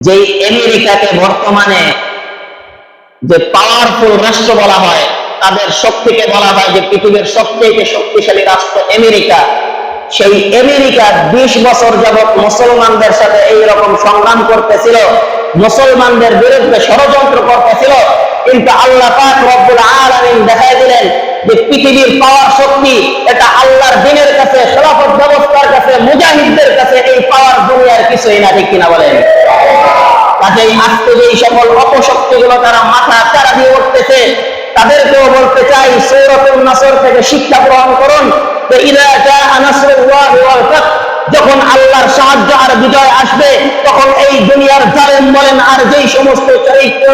যে আমেরিকাকে বর্তমানে যে পাওয়ারফুল রাষ্ট্র বলা হয়, তাদের শক্তিকে বলা হয় যে পৃথিবীর সবচেয়ে শক্তিশালী রাষ্ট্র আমেরিকা। সেই আমেরিকা 20 বছর যাবৎ মুসলমানদের সাথে এইরকম সংগ্রাম করতেছিল, মুসলমানদের বিরুদ্ধে ষড়যন্ত্র করতেছিল, কিন্তু আল্লাহ পাক রব্বুল আলামিন দেখাই দিলেন যে পৃথিবীর পাওয়ার শক্তি এটা আল্লাহর দ্বীনের কাছে, খেলাফত ব্যবস্থার কাছে, মুজাহিদদের কাছে এই পাওয়ার দুনিয়ার কিছুই না, ঠিক কিনা বলেন? কাজেই আজকে যে সকল অপশক্তিগুলো তারা মাথা চারা দিয়ে উঠতেছে, তাদেরকেও বলতে চাই সূরাতুন নাসর থেকে শিক্ষা গ্রহণ করুন। ইযা জাআ নাসরুল্লাহি ওয়াল ফাত, যখন আল্লাহর সাহায্য আর বিজয় আসবে, তখন এই দুনিয়ার জালেম বলেন আর যেই সমস্ত চরিত্র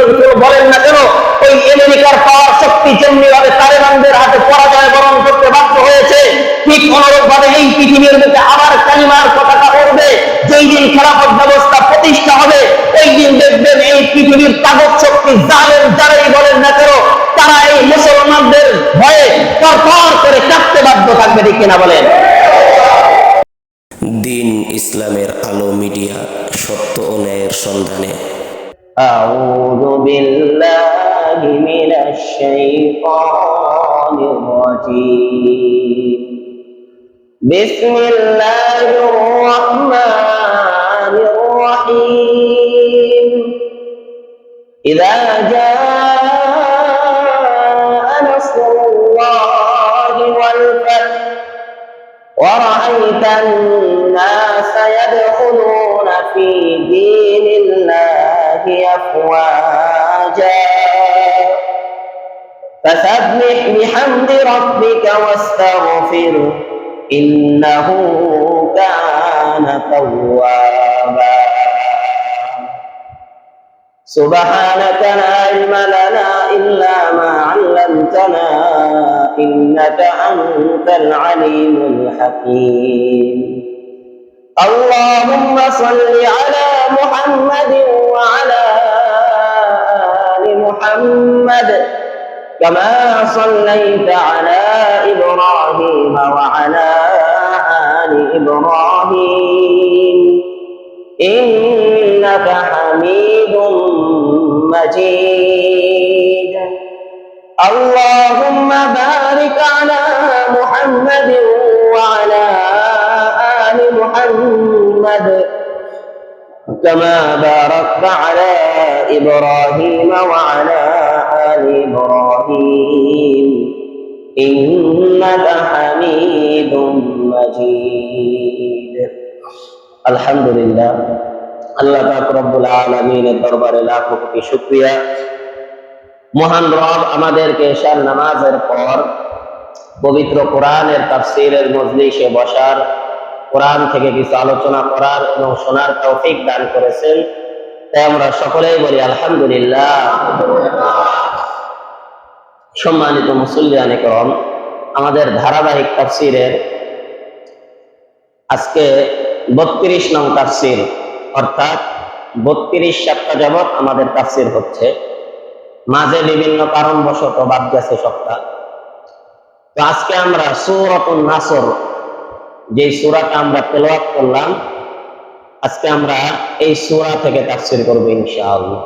বলেন না কেন, ওই আমেরিকার পাওয়ার শক্তি যেমনি ভাবে তালেবানদের হাতে পরাজয় বরণ করতে বাধ্য হয়েছে, ঠিক অনুরূপ ভাবে এই পৃথিবীর মধ্যে আবার কালিমার পতাকা উঠবে। যেই দিন খেলাফত ব্যবস্থা প্রতিষ্ঠা হবে, ওই দিন দেখবেন এই পৃথিবীর তাগত শক্তি জালেম যারাই বলেন না কেন, তারা এই মুসলমানদের ভয়ে তরতর করে কাঁপতে বাধ্য থাকবে, ঠিক কিনা বলেন? দিন ইসলামের আলো মিডিয়া, সত্য ও ন্যায়ের সন্ধানে। আউযু বিল্লাহি মিনাশ শাইতানির রাজীম। বিসমিল্লাহির রাহমানির রাহিম। ইযা জাআ নাসরুল্লাহি ওয়াল ফাত ورأيت الناس يدخلون في دين الله أفواجا فسبح بحمد ربك واستغفره إنه كان توابا سبحانك لا علم لنا إلا ما علمتنا إنك أنت العليم الحكيم اللهم صل على محمد وعلى آل محمد كما صليت على إبراهيم وعلى آل إبراهيم إنك حميد مجيد اللهم بارك على محمد وعلى آل محمد كما باركت على إبراهيم وعلى آل إبراهيم إنك حميد مجيد الحمد لله আল্লাহ পাক রব্বুল আলামিনের দরবারে লাখো কোটি শুকরিয়া। মহান রব আমাদেরকে এশার নামাজের পর পবিত্র কোরআনের তাফসীরের মজলিসে বসার, কোরআন থেকে কিছু আলোচনা করার এবং শোনার তৌফিক দান করেছেন, তাই আমরা সকলেই বলি আলহামদুলিল্লাহ। সম্মানিত মুসল্লিয়ানে কেরাম, আমাদের ধারাবাহিক তাফসীরের আজকে 32 নং তাফসীর, অর্থাৎ 32 সপ্তাহ যাবৎ আমাদের তাফসীর হচ্ছে। মাঝে বিভিন্ন কারণবশত বাদ গেছে সপ্তাহ। তো আজকে আমরা সূরাতুন নাসর, যে সূরাটা আমরা তেলাওয়াত করলাম, আজকে আমরা এই সূরা থেকে তাফসীর করব ইনশাআল্লাহ।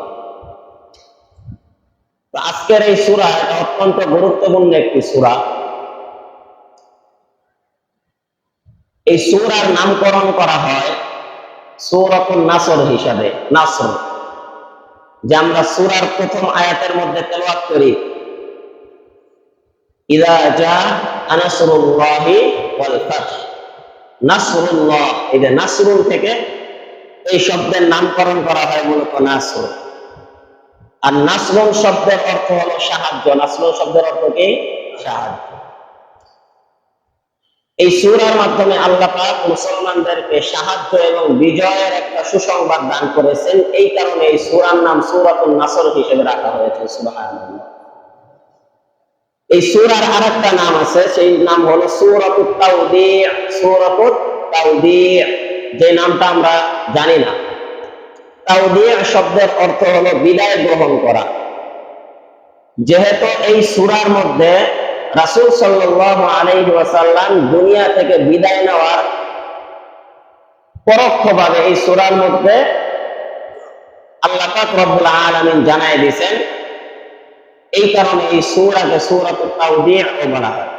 তো আজকের এই সূরা এটা অত্যন্ত গুরুত্বপূর্ণ একটি সূরা। এই সূরার নামকরণ করা হয় সূরাতুন নাসর হিসাবে। নাসর, যে আমরা সূরার প্রথম আয়াতের মধ্যে তেলাওয়াত করি, ইযা জাআ নাসরুল্লাহি ওয়াল ফাত। নাসরুল্লাহ, এই যে নাসরুল থেকে এই শব্দের নামকরণ করা হয় মূলত নাসর। আর নাসরুল শব্দের অর্থ হলো সাহায্য। নাসরুল শব্দের অর্থ কি? সাহায্য। এই সূরার মাধ্যমে আল্লাহ পাক মুসলমানদেরকে সাহায্য এবং বিজয়ের একটা সুসংবাদ দান করেছেন। এই কারণে এই সূরার নাম সূরাতুন নাসর হিসেবে রাখা হয়েছে। সুবহানাল্লাহ। এই সূরার আরেকটা নাম আছে, সেই নাম হলো সূরাতুত তাওদী'। সূরাতুত তাওদী', যে নামটা আমরা জানি না। তাওদী' শব্দের অর্থ হলো বিদায় গ্রহণ করা। যেহেতু এই সূরার মধ্যে রাসূল সাল্লাল্লাহু আলাইহি ওয়াসাল্লাম দুনিয়া থেকে বিদায় নেওয়ার পরোক্ষভাবে এই সূরার মধ্যে আল্লাহ পাক রব্বুল আলামিন জানায় দিয়েছেন। এই কারণে এই সূরাকে সূরাতুত তাওদীহ বলা হয়।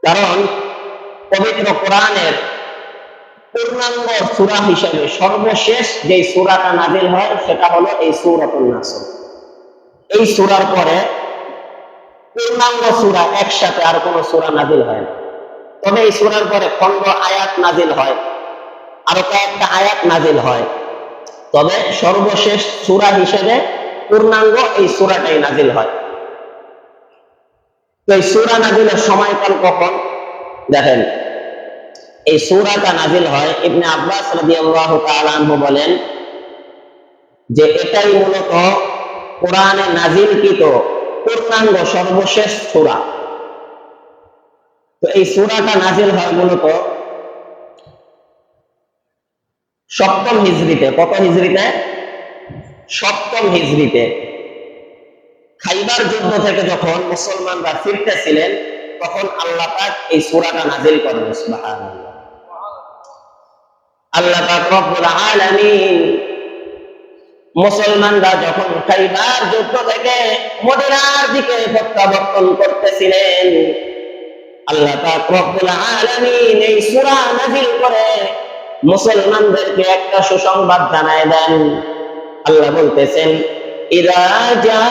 কারণ পবিত্র কোরআনের পূর্ণাঙ্গ সূরা হিসেবে সর্বশেষ যে সূরাটা নাযিল হয় সেটা হলো এই সূরাতুন নাসর। এই সূরার পরে পূর্ণাঙ্গ সূরা একসাথে আর কোনো সূরা নাযিল হয় না। তবে এই সূরার পরে খণ্ড আয়াত নাযিল হয়, আরো কয়েকটা আয়াত নাযিল হয়। তবে সর্বশেষ সূরা হিসেবে পূর্ণাঙ্গ এই সূরাটাই নাযিল হয়। তো এই সূরা নাযিলের সময়কাল কখন? দেখেন, এই সূরাটা নাযিল হয়, ইবনে আব্বাস রাদিয়াল্লাহু তাআলা আনহু বলেন যে এটাই মূলত কোরআনে নাযিলকৃত পূর্ণাঙ্গ সর্বশেষ সূরা। তো এই সূরাটা নাযিল হয় মূলত 7ম হিজরিতে। কত হিজরিতে? 7ম হিজরিতে। খাইবার যুদ্ধ থেকে যখন মুসলমানরা ফিরতেছিলেন তখন আল্লাহ পাক এই সূরাটা নাযিল করেন। সুবহানাল্লাহ। আল্লাহ পাক রব্বুল আলামিন মুসলমানরা যখন খাইবার যুদ্ধ থেকে মদিনার দিকে প্রত্যাবর্তন করতেছিলেন, আল্লাহ পাক রব্বুল আলামিন এই সূরা নাযিল করে মুসলমানদেরকে একটা সুসংবাদ জানায় দেন। আল্লাহ বলতেছেন, ইযা জাআ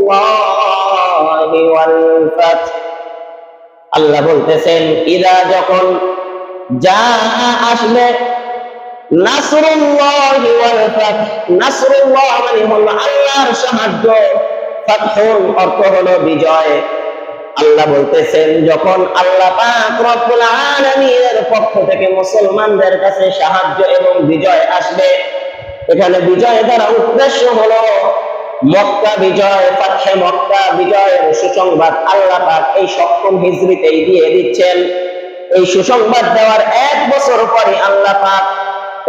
নাসরুল্লাহি ওয়াল ফাত। আল্লাহ বলতেছেন, ইযা যখন যা আসবে নাসরুল্লাহি ওয়াল ফাত। নাসরুল্লাহ মানে হলো আল্লাহর সাহায্য, ফাতহুন অর্থ হলো বিজয়। আল্লাহ বলতেছেন যখন আল্লাহ পাক রব্বুল আলামিনের পক্ষ থেকে মুসলমানদের কাছে সাহায্য এবং বিজয় আসবে, এখানে বিজয় দ্বারা উদ্দেশ্য হলো মক্কা বিজয়, ফাতহে মক্কা বিজয়ের সুসংবাদ আল্লাহ পাক এই 7ম হিজরিতেই দিয়ে দিচ্ছেন। এই সুসংবাদ দেওয়ার 1 বছর পরে আল্লাহ পাক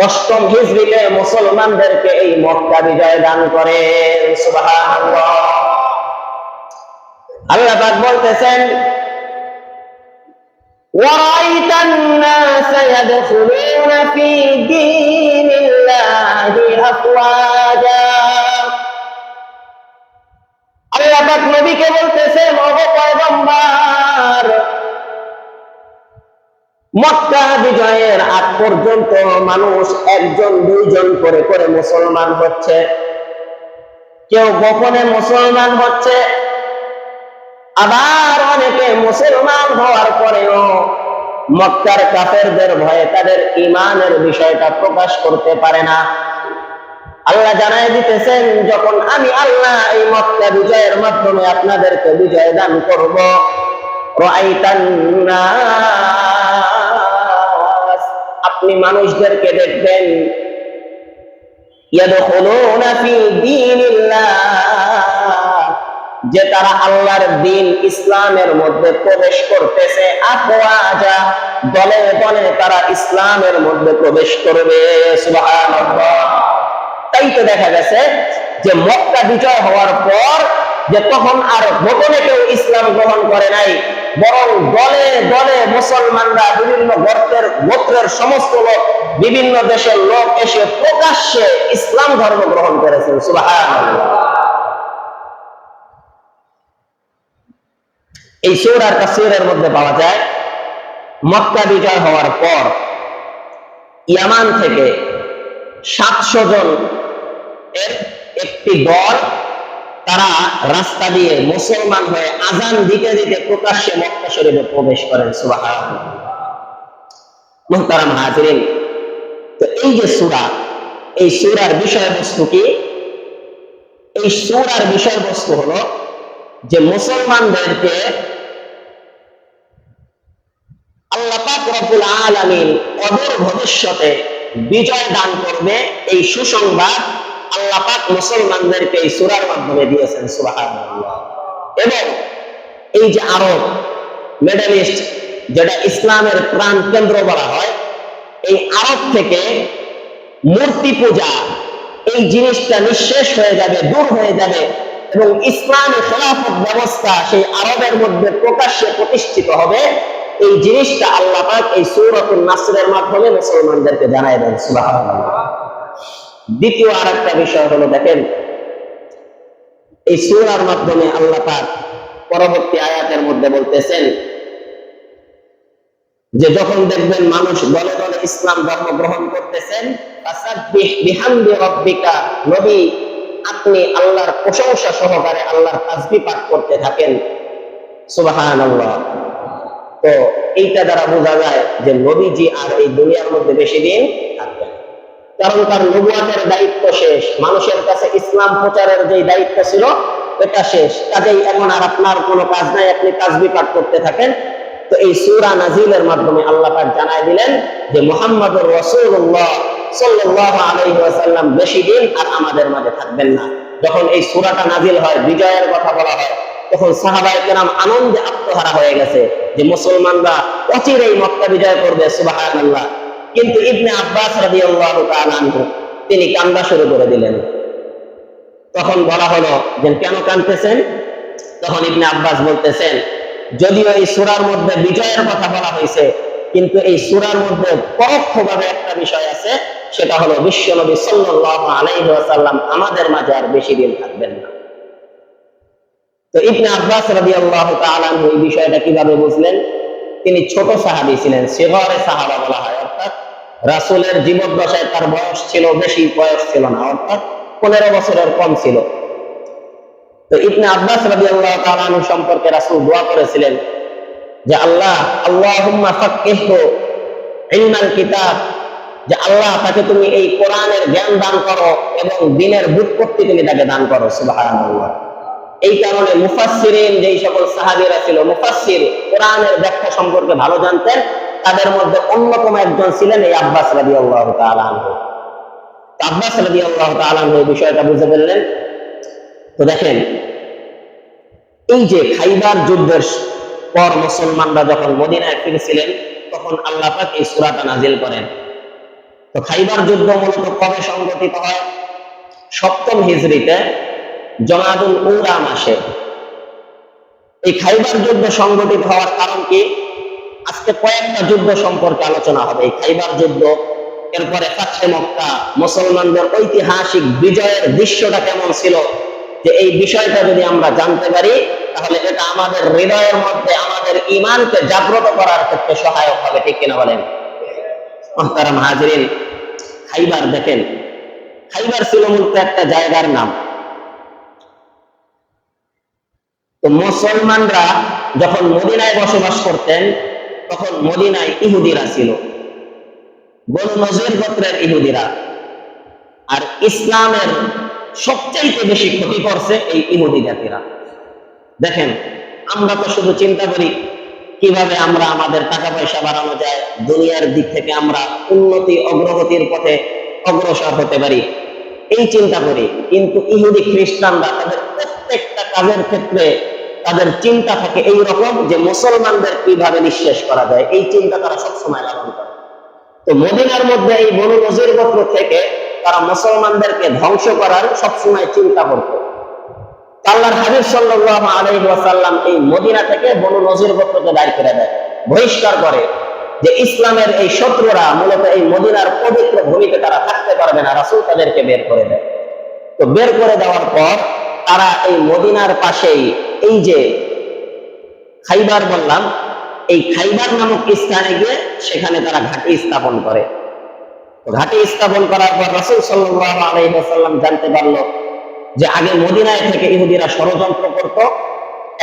8ম হিজরিতে মুসলমানদেরকে এই মক্কা বিজয় দান করেন। সুবহানাল্লাহ। আল্লাহ পাক বলতেছেন, ওয়ারাইতান নাস ইয়াদখুলুনা ফি দীনিল্লাহি আফওয়াজা। আল্লাহ পাক নবীকে বলতেছেন, ওগো পয়গম্বর, মক্কা বিজয়ের আগ পর্যন্ত মানুষ 1-2 করে করে মুসলমান হচ্ছে। কেউ গোপনে মুসলমান হচ্ছে, আবার অনেকে মুসলমান হওয়ার পরেও মক্কার কাফেরদের ভয়ে তাদের ঈমানের বিষয়টা প্রকাশ করতে পারে না। আল্লাহ জানায় দিতেছেন, যখন আমি আল্লাহ এই মক্কা বিজয়ের মাধ্যমে আপনাদেরকে বিজয় দান করব, রাআইতান নাস, আপনি মানুষদেরকে দেখবেন, ইয়াদখুলুনা ফি দীনিল্লাহ, যে তারা আল্লাহর দ্বীন ইসলামের মধ্যে প্রবেশ করতেছে, আফওয়াজা, দলে দলে তারা ইসলামের মধ্যে প্রবেশ করবে। সুবহানাল্লাহ। তাই তো দেখা গেছে যে মক্কা বিজয় হওয়ার পর যে তখন আর গোপনে কেউ ইসলাম গ্রহণ করে নাই, বরং দলে দলে মুসলমানরা বিভিন্ন গোত্রের সমস্ত লোক, বিভিন্ন দেশের লোক এসে প্রকাশ্যে ইসলাম ধর্ম গ্রহণ করেছেন। সুবহানাল্লাহ। এই সূরার তাফসীরের মধ্যে পাওয়া যায়, মক্কা বিজয় হওয়ার পর ইয়ামান থেকে 700 জন এর একটি দল, তারা রাস্তা দিয়ে মুসলমান হয়ে আযান দিতে দিতে প্রকাশ্যে মক্কা শরীফে প্রবেশ করেন। সুবহানাল্লাহ। মুহতারাম হাজিরিন, তো এই যে সূরা, এই সূরার বিষয়বস্তু কি? এই সূরার বিষয়বস্তু হলো যে মুসলমানদেরকে আল্লাহ পাক রব্বুল আলামিন অদূর ভবিষ্যতে বিজয় দান করবে, এই সুসংবাদ আল্লাহ পাক মুসলমানদেরকে এই সূরার মাধ্যমে দিয়েছেন। সুবহানাল্লাহ। এবং এই যে আরব, মিডল ইস্ট, যেটা ইসলামের প্রাণ কেন্দ্র বলা হয়, এই আরব থেকে মূর্তি পূজা এই জিনিসটা নিঃশেষ হয়ে যাবে, দূর হয়ে যাবে, এবং ইসলামী খেলাফত ব্যবস্থা সেই আরবের মধ্যে প্রকাশ্যে প্রতিষ্ঠিত হবে। এই জিনিসটা আল্লাহ পাক এই সূরাতুন নাসরের মাধ্যমে মুসলমানদেরকে জানায় দেন। সুবহানাল্লাহ। দ্বিতীয় আরেকটা বিষয় হলো, দেখেন এই সূরার মাধ্যমে আল্লাহ পাক পরবর্তী আয়াতের মধ্যে বলতেছেন যে যখন দেখবেন মানুষ দলে দলে ইসলাম ধর্ম গ্রহণ করতেছেন, ফাসাব্বিহ বিহামদি রাব্বিকা, নবী আপনি আল্লাহর প্রশংসা সহকারে আল্লাহর তাসবিহ পাঠ করতে থাকেন। সুবহানাল্লাহ। তো এইটা দ্বারা বোঝা যায় যে নবীজি আর এই দুনিয়ার মধ্যে বেশি দিন থাকবেন, কারণ তার নবুয়তের দায়িত্ব শেষ। মানুষের কাছে ইসলাম প্রচারের যে দায়িত্ব ছিল এটা শেষ। কাজেই এখন আর আপনার কোনো কাজ নাই, আপনি তাসবিহ পাঠ করতে থাকেন। তো এই সূরা নাজিলের মাধ্যমে আল্লাহ পাক জানায় দিলেন যে মুহাম্মদুর রাসূলুল্লাহ সাল্লাল্লাহু আলাইহি ওয়াসাল্লাম বেশি দিন আর আমাদের মাঝে থাকবেন না। যখন এই সূরাটা নাজিল হয়, বিজয়ের কথা বলা হয়, তখন সাহাবায়ে কেরাম আনন্দে আত্মহারা হয়ে গেছে যে মুসলমানরা অচিরেই মক্কা বিজয় করবে। সুবহানাল্লাহ। কিন্তু ইবনে আব্বাস রাদিয়াল্লাহু তাআলা আনহু তিনি কান্না শুরু করে দিলেন। তখন বলা হলো যে কেন কাঁদতেছেন? তখন ইবনে আব্বাস বলতেছেন, যদিও এই সূরার মধ্যে বিজয়ের কথা বলা হয়েছে, কিন্তু এই সূরার মধ্যে পরোক্ষভাবে একটা বিষয় আছে, সেটা হলো বিশ্বনবী সাল্লাল্লাহু আলাইহি ওয়াসাল্লাম আমাদের মাঝে আর বেশি দিন থাকবেন না। তো ইবনে আব্বাস রাদিয়াল্লাহু তাআলা আনহু এই বিষয়টা কিভাবে বুঝলেন? তিনি ছোট সাহাবী ছিলেন, সিগরে সাহাবা বলা হয়, অর্থাৎ রাসূলের জীবদ্দশায় তার বয়স ছিল, বেশি বয়স ছিল না, অর্থাৎ 15 বছরের কম ছিল। তো ইবনে আব্বাস রাদিয়াল্লাহু তাআলা আনহু সম্পর্কে রাসূল দোয়া করেছিলেন যে আল্লাহুম্মা ফাক্কিহহু ইলমাল কিতাব, যে আল্লাহ তাকে তুমি এই কোরআনের জ্ঞান দান করো এবং দ্বীনের ব্যুৎপত্তি তুমি তাকে দান করো। সুবহানাল্লাহ। এই কারণে মুফাসসিরিন যেই সকল সাহাবীরা ছিল, মুফাসসির কোরআনের ব্যাখ্যা সম্পর্কে ভালো জানতেন, তাদের মধ্যে অন্যতম একজন ছিলেন এই আব্বাস রাদিয়াল্লাহু তাআলা আনহু। আব্বাস রাদিয়াল্লাহু তাআলা আনহু এই বিষয়টা বুঝে ফেললেন। তো দেখেন, এই যে খাইবার যুদ্ধের পর মুসলমানরা যখন মদিনায় ফিরেছিলেন, তখন আল্লাহ পাক এই সূরাটা নাজিল করেন। তো খাইবার যুদ্ধ মূলত কবে সংঘটিত হয়? 7ম হিজরিতে জমাদুল উলা মাসে। এই খাইবার যুদ্ধ সংঘটিত হওয়ার কারণ কি? আজকে কয়েকটা যুদ্ধ সম্পর্কে আলোচনা হবে। এই খাইবার যুদ্ধ, এরপরে ফাতহে মক্কা, মুসলমানদের ঐতিহাসিক বিজয়ের দৃশ্যটা কেমন ছিল, যে এই বিষয়টা যদি আমরা জানতে পারি তাহলে এটা আমাদের হৃদয়ের মধ্যে আমাদের ঈমানকে জাগ্রত করার ক্ষেত্রে সহায়ক হবে। ঠিক কিনা বলেন? মুহতারাম হাজিরিন, খাইবার দেখেন, খাইবার ছিল মূলত একটা জায়গার নাম। তো মুসলমানরা যখন মদিনায় বসবাস করতেন, তখন মদিনায় ইহুদিরা ছিল, বনু নজির গোত্রের ইহুদিরা। আর ইসলামের সবচেয়ে বেশি ক্ষতি করছে এই ইহুদি জাতিরা। দেখেন, আমরা তো শুধু চিন্তা করি কিভাবে আমরা আমাদের টাকা পয়সা বাড়ানো যায়, দুনিয়ার দিক থেকে আমরা উন্নতি অগ্রগতির পথে অগ্রসর হতে পারি, এই চিন্তা করি। কিন্তু ইহুদি খ্রিস্টানরা তাদের প্রত্যেকটা কাজের ক্ষেত্রে তাদের চিন্তা থাকে এই রকম যে মুসলমানদের কিভাবে নিঃশেষ করা যায়, এই চিন্তা তারা সবসময় লালন করে। তো মদিনার মধ্যে এই বনু নজির গোত্র থেকে তারা মুসলমানদেরকে ধ্বংস করার সবসময় চিন্তা করত। আল্লাহর হাবিব সাল্লাল্লাহু আলাইহি ওয়াসাল্লাম এই মদিনা থেকে বনু নজির গোত্রকে বাইর করে দেয়, বহিষ্কার করে, যে ইসলামের এই শত্রুরা মূলত এই মদিনার পবিত্র ভূমিতে তারা থাকতে পারবে না। রাসূল তাদেরকে বের করে দেয়। তো বের করে দেওয়ার পর তারা এই মদিনার পাশেই এই যে খাইবার বললাম, এই খাইবার নামক স্থানে গিয়ে সেখানে তারা ঘাঁটি স্থাপন করে। ঘাঁটি স্থাপন করার পর রাসূল সাল্লাল্লাহু আলাইহি ওয়াসাল্লাম জানতে পারলো যে আগে মদিনায় থেকে ইহুদিরা ষড়যন্ত্র করত,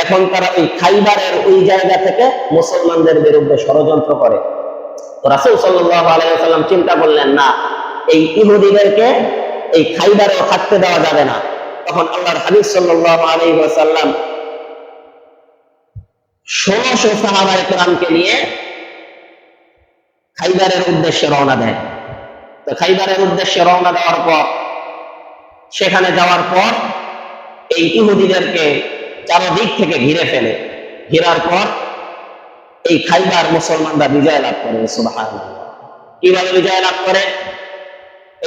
এখন তারা ওই খাইবারের ওই জায়গা থেকে মুসলমানদের বিরুদ্ধে ষড়যন্ত্র করে। তো রাসূল সাল্লাল্লাহু আলাইহি ওয়াসাল্লাম চিন্তা করলেন, না, এই ইহুদিদেরকে এই খাইবারেও থাকতে দেওয়া যাবে না। তখন আল্লাহর হাবিব সাল্লাল্লাহু আলাইহি ওয়াসাল্লাম 1600 সাহাবায়ে কেরামকে নিয়ে খাইবারের উদ্দেশ্যে রওনা দেয়। তো খাইবারের উদ্দেশ্যে রওনা দেওয়ার পর, সেখানে যাওয়ার পর এই ইহুদিদেরকে চারদিক থেকে ঘিরে ফেলে। ঘেরার পর এই খাইবার মুসলমানরা বিজয় লাভ করে। সুবহানাল্লাহ। কিভাবে বিজয় লাভ করে?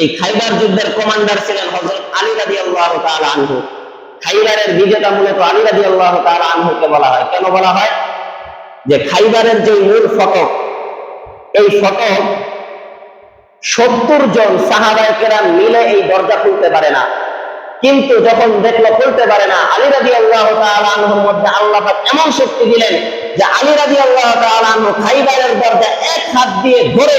এই খাইবার যুদ্ধের কমান্ডার ছিলেন হযরত আলী রাদিয়াল্লাহু তাআলা আনহু। খাইবারের বিজেতা মূলত আলী রাদিয়াল্লাহু তাআলা আনহুকে বলা হয়। কেন বলা হয়? যে খাইবারের যে মূল ফটক, এই ফটক 70 জন সাহাবায়ে কেরাম মিলে এই দরজা খুলতে পারে না। কিন্তু যখন দেখলো খুলতে পারে না, আলী রাদিয়াল্লাহু তাআলা আনহুর মধ্যে আল্লাহ পাক এমন শক্তি দিলেন যে আলী রাদিয়াল্লাহু তাআলা আনহু খাইবারের দরজা এক হাত দিয়ে ধরে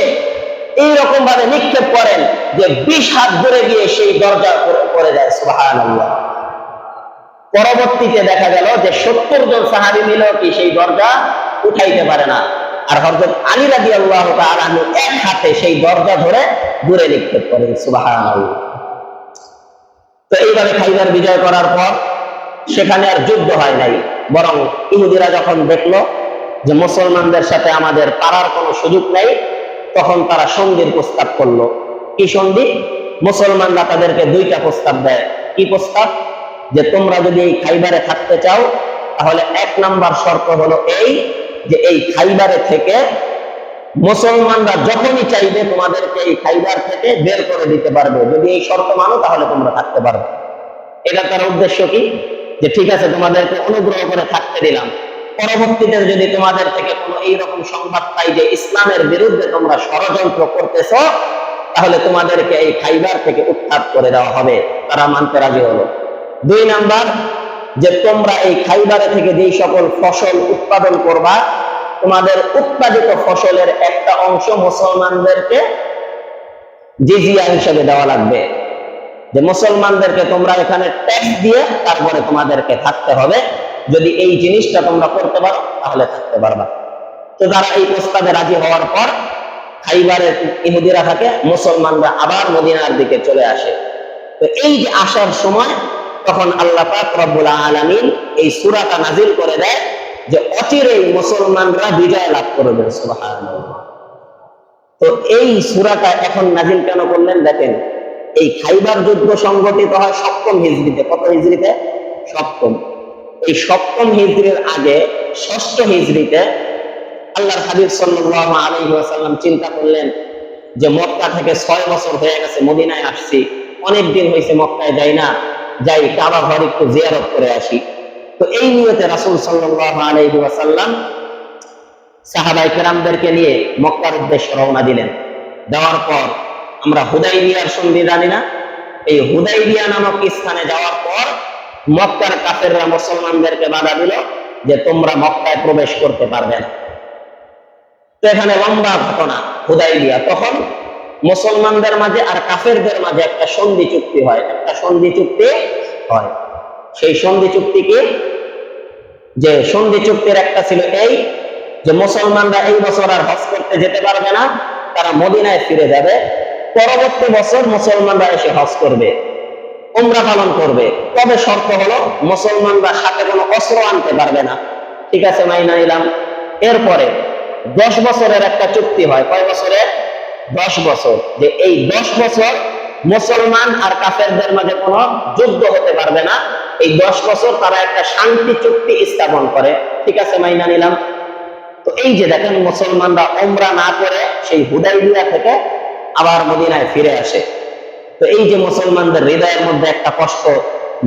এইরকম ভাবে নিক্ষেপ করেন যে 20 হাত ধরে গিয়ে সেই দরজা পড়ে যায়। সুবহানাল্লাহ। পরবর্তীতে দেখা গেল যে 70 জন সাহাবী মিলেও কি সেই দরজা উঠাইতে পারে না, আর হযরত আলী রাদিয়াল্লাহু তাআলা আনহু এক হাতে সেই দরজা ধরে দূরে নিক্ষেপ করেন। সুবহানাল্লাহ। তো এইভাবে খাইবার বিজয় করার পর সেখানে আর যুদ্ধ হয় নাই, বরং ইহুদিরা যখন দেখলো যে মুসলমানদের সাথে আমাদের পারার কোনো সুযোগ নেই, তখন তারা সন্ধির প্রস্তাব করলো। কি সন্ধি? মুসলমানরা তাদেরকে 2টা প্রস্তাব দেয়। কি প্রস্তাব? যে তোমরা যদি এই খাইবারে থাকতে চাও তাহলে 1 নাম্বার শর্ত হলো এই যে এই খাইবারে থেকে মুসলমানরা যখনই চাইবে তোমাদেরকে এই খাইবার থেকে বের করে দিতে পারবে, যদি এই শর্ত মানো তাহলে তোমরা থাকতে পারবে। এটা তার উদ্দেশ্য কি? যে ঠিক আছে তোমাদেরকে অনুগ্রহ করে থাকতে দিলাম, পরবর্তীতে যদি তোমাদের থেকে কোনো এইরকম সংবাদ পাই যে ইসলামের বিরুদ্ধে তোমরা ষড়যন্ত্র করতেছো, তাহলে তোমাদেরকে এই খাইবার থেকে উৎখাত করে দেওয়া হবে। তারা মানতে রাজি হলো। 2 নাম্বার, যে তোমরা এই খাইবারে থেকে যেই সকল ফসল উৎপাদন করবা, তোমাদের উৎপাদিত ফসলের একটা অংশ মুসলমানদেরকে জিজিয়া হিসেবে দেওয়া লাগবে। যে মুসলমানদেরকে তোমরা এখানে ট্যাক্স দিয়ে তারপরে তোমাদেরকে থাকতে হবে, যদি এই জিনিসটা তোমরা করতে পারো তাহলে থাকতে পারবা। তো তারা এই প্রস্তাবে রাজি হওয়ার পর খাইবারের ইহুদিরা থাকে, মুসলমানরা আবার মদিনার দিকে চলে আসে। তো এই যে আসার সময় তখন আল্লাহ পাক রব্বুল আলামিন এই সূরাটা নাজিল করে দেয় যে অচিরেই মুসলমানরা বিজয় লাভ করবে। সুবহানাল্লাহ। তো এই সূরাটা এখন নাজিল কেন করলেন? দেখেন, এই খাইবার যুদ্ধ সংগঠিত হয় 7ম হিজরিতে। কত হিজরিতে? 7ম। এই 7ম হিজরির আগে 6ষ্ঠ হিজরিতে আল্লাহর হাবিব সাল্লাল্লাহু আলাইহি ওয়াসাল্লাম চিন্তা করলেন যে মক্কা থেকে 6 বছর হয়ে গেছে মদিনায় আসছি, অনেক দিন হয়েছে মক্কায় যাই না, যাই কাবা ঘর একটু জিয়ারত করে আসি। তো এই নিয়তে রাসূল সাল্লাল্লাহু আলাইহি ওয়াসাল্লাম সাহাবায়ে কেরামদেরকে নিয়ে মক্কার উদ্দেশ্যে রওনা দিলেন। দেওয়ার পর আমরা হুদাইবিয়ার সন্ধি জানি না, এই হুদাইবিয়া নামক স্থানে যাওয়ার পর মক্কার কাফেররা মুসলমানদেরকে বাধা দিল যে তোমরা মক্কায় প্রবেশ করতে পারবে না। তো এখানে লম্বা ঘটনা হুদাইবিয়া। তখন মুসলমানদের মাঝে আর কাফেরদের মাঝে একটা সন্ধি চুক্তি হয়, সেই সন্ধি চুক্তি কি? যে সন্ধি চুক্তির একটা ছিল এই যে মুসলমানরা এই বছর আর হজ করতে যেতে পারবে না, তারা মদিনায় ফিরে যাবে। পরবর্তী বছর মুসলমানরা এসে হজ করবে, উমরা পালন করবে। তবে শর্ত হলো মুসলমানরা সাথে কোনো অস্ত্র আনতে পারবে না। ঠিক আছে, মাইনা নিলাম। এরপরে 10 বছরের একটা চুক্তি হয়। কয় বছরের? 10 বছর। যে এই 10 বছর মুসলমান আর কাফেরদের মাঝে কোনো যুদ্ধ হতে পারবে না। এই 10 বছর তারা একটা শান্তি চুক্তি স্থাপন করে। ঠিক আছে, মাইনা নিলাম। তো এই যে দেখেন, মুসলমানরা উমরা না করে সেই হুদাইবিয়া থেকে আবার মদিনায় ফিরে আসে। তো এই যে মুসলমানদের হৃদয়ের মধ্যে একটা কষ্ট,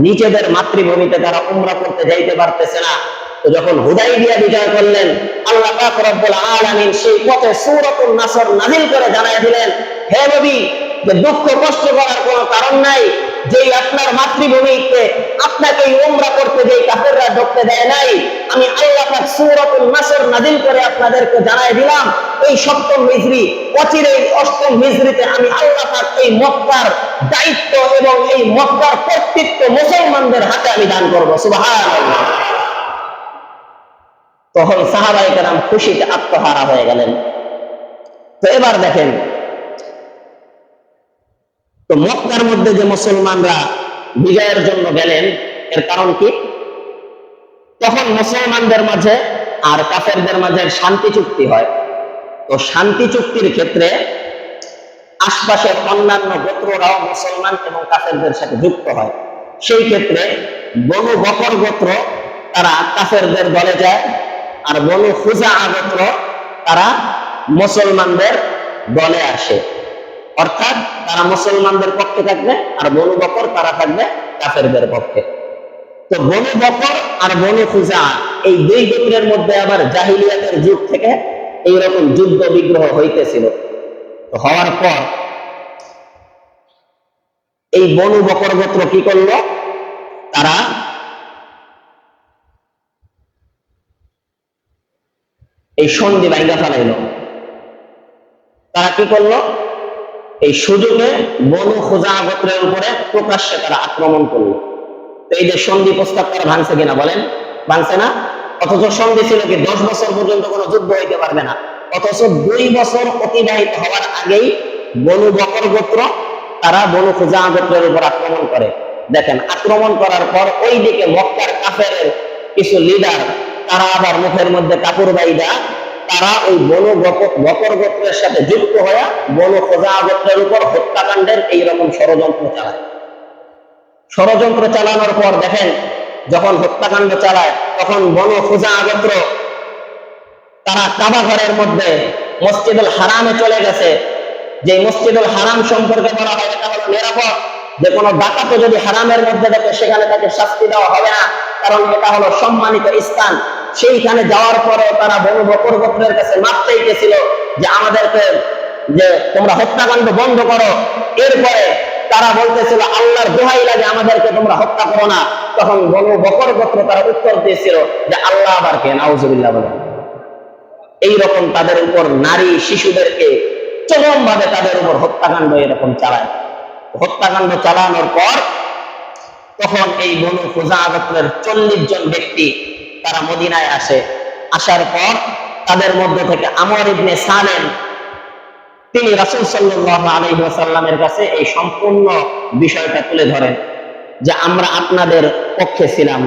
নিজেদের মাতৃভূমিতে তারা উমরা করতে যাইতে পারতেছে না। তো যখন হুদাইবিয়া বিজয় করলেন, আল্লাহ পাক রব্বুল আলামিন সেই পথে সূরাতুন নাসর নাযিল করে জানায় দিলেন, হে নবী, যে দুঃখ কষ্ট করার কোনো কারণ নাই, যেই আপনার মাতৃভূমিতে আপনাকে উমরা করতে যেই কাফেররা ঢুকতে দেয় নাই, আমি আল্লাহ পাক সূরাতুন নাসর নাযিল করে আপনাদেরকে জানায় দিলাম এই 7ম হিজরি, অচিরেই 8ম হিজরিতে আমি আল্লাহ পাক এই মক্কার দায়িত্ব এবং এই মক্কার কর্তৃত্ব মুসলমানদের হাতে আমি দান করব। সুবহানাল্লাহ। তখন সাহাবায়ে কেরাম খুশিতে আত্মহারা হয়ে গেলেন। তো এবার দেখেন, তো মক্কার মধ্যে যে মুসলমানরা বিজয়ের জন্য গেলেন, এর কারণ কি? তখন মুসলমানদের মাঝে আর কাফেরদের মাঝে শান্তি চুক্তি হয়। তো শান্তি চুক্তির ক্ষেত্রে আশপাশের অন্যান্য গোত্ররাও মুসলমান এবং কাফেরদের সাথে যুক্ত হয়। সেই ক্ষেত্রে বনু বকর গোত্র তারা কাফেরদের দলে যায়, আর বনু খুজাআ গোত্র তারা মুসলমানদের দলে আসে। অর্থাৎ তারা মুসলমানদের পক্ষে থাকবে, আর বনু বকর তারা থাকবে কাফেরদের পক্ষে। তো বনু বকর আর বনু খুজা এই দুই গোত্রের মধ্যে আবার জাহিলিয়াতের যুগ থেকে এইরকম যুদ্ধ বিগ্রহ হইতেছিল। তো হওয়ার পর এই বনু বকর গোত্র কি করলো, তারা এই সন্ধি ভাঙ্গা ফেলাইল। তারা কি করলো, এই সুযোগে বনু খুজা গোত্রের উপরে প্রকাশ্যে তারা আক্রমণ করলো। তো এই যে সন্ধি প্রস্তাব তারা ভাঙছে কিনা বলেন? ভাঙছে না। অথচ সন্ধি ছিল কি 10 বছর পর্যন্ত কোনো যুদ্ধ হইতে পারবে না, অথচ 2 বছর অতিবাহিত হওয়ার আগেই বনু বকর গোত্র তারা বনু খুজা গোত্রের উপর আক্রমণ করে। দেখেন, আক্রমণ করার পর ওইদিকে মক্কার কাফেরের কিছু লিডার তারা আবার মুখের মধ্যে কাপড় বাইদা তারা ওই বনু বকর গোত্রের সাথে যুক্ত হয়ে বনু খুজা গোত্রের উপর হত্যাকাণ্ডের এইরকম ষড়যন্ত্র চালায়। ষড়যন্ত্র চালানোর পর দেখেন, যখন হত্যাকাণ্ড চালায় তখন বনু খুজা গোত্র তারা কাবা ঘরের মধ্যে মসজিদুল হারামে চলে গেছে। যে মসজিদুল হারাম সম্পর্কে বলা হয় এটা হলো নিরাপদ, যে কোনো ডাকাতও যদি হারামের মধ্যে দেখে সেখানে তাকে শাস্তি দেওয়া হবে না, কারণ এটা হলো সম্মানিত স্থান। সেইখানে যাওয়ার পরে তারা বনু বকর গোত্রের কাছে মাপ চাইতেছিল যে আমাদেরকে, যে তোমরা হত্যাকাণ্ড বন্ধ করো। এরপরে তারা বলতেছিল আল্লাহর দোহাই লাগে আমাদেরকে তোমরা হত্যা করো না। তখন বনু বকর গোত্র তারা উত্তর দিয়েছিল যে আল্লাহ আবার কে, নাউজুবিল্লাহ বলেন। এইরকম তাদের উপর নারী শিশুদেরকে চরম ভাবে তাদের উপর হত্যাকাণ্ড এরকম চালায়। হত্যাকাণ্ড চালানোর পর তখন এই বনু খুজা গোত্রের 40 জন ব্যক্তি তারা মদিনায় আসে। আসার পর তাদের মধ্য থেকে আমর ইবনে সালেম তিনি রাসূল সাল্লাল্লাহু আলাইহি ওয়াসাল্লামের কাছে এই সম্পূর্ণ বিষয়টা তুলে ধরেন যে আমরা আপনাদের পক্ষে ছিলাম,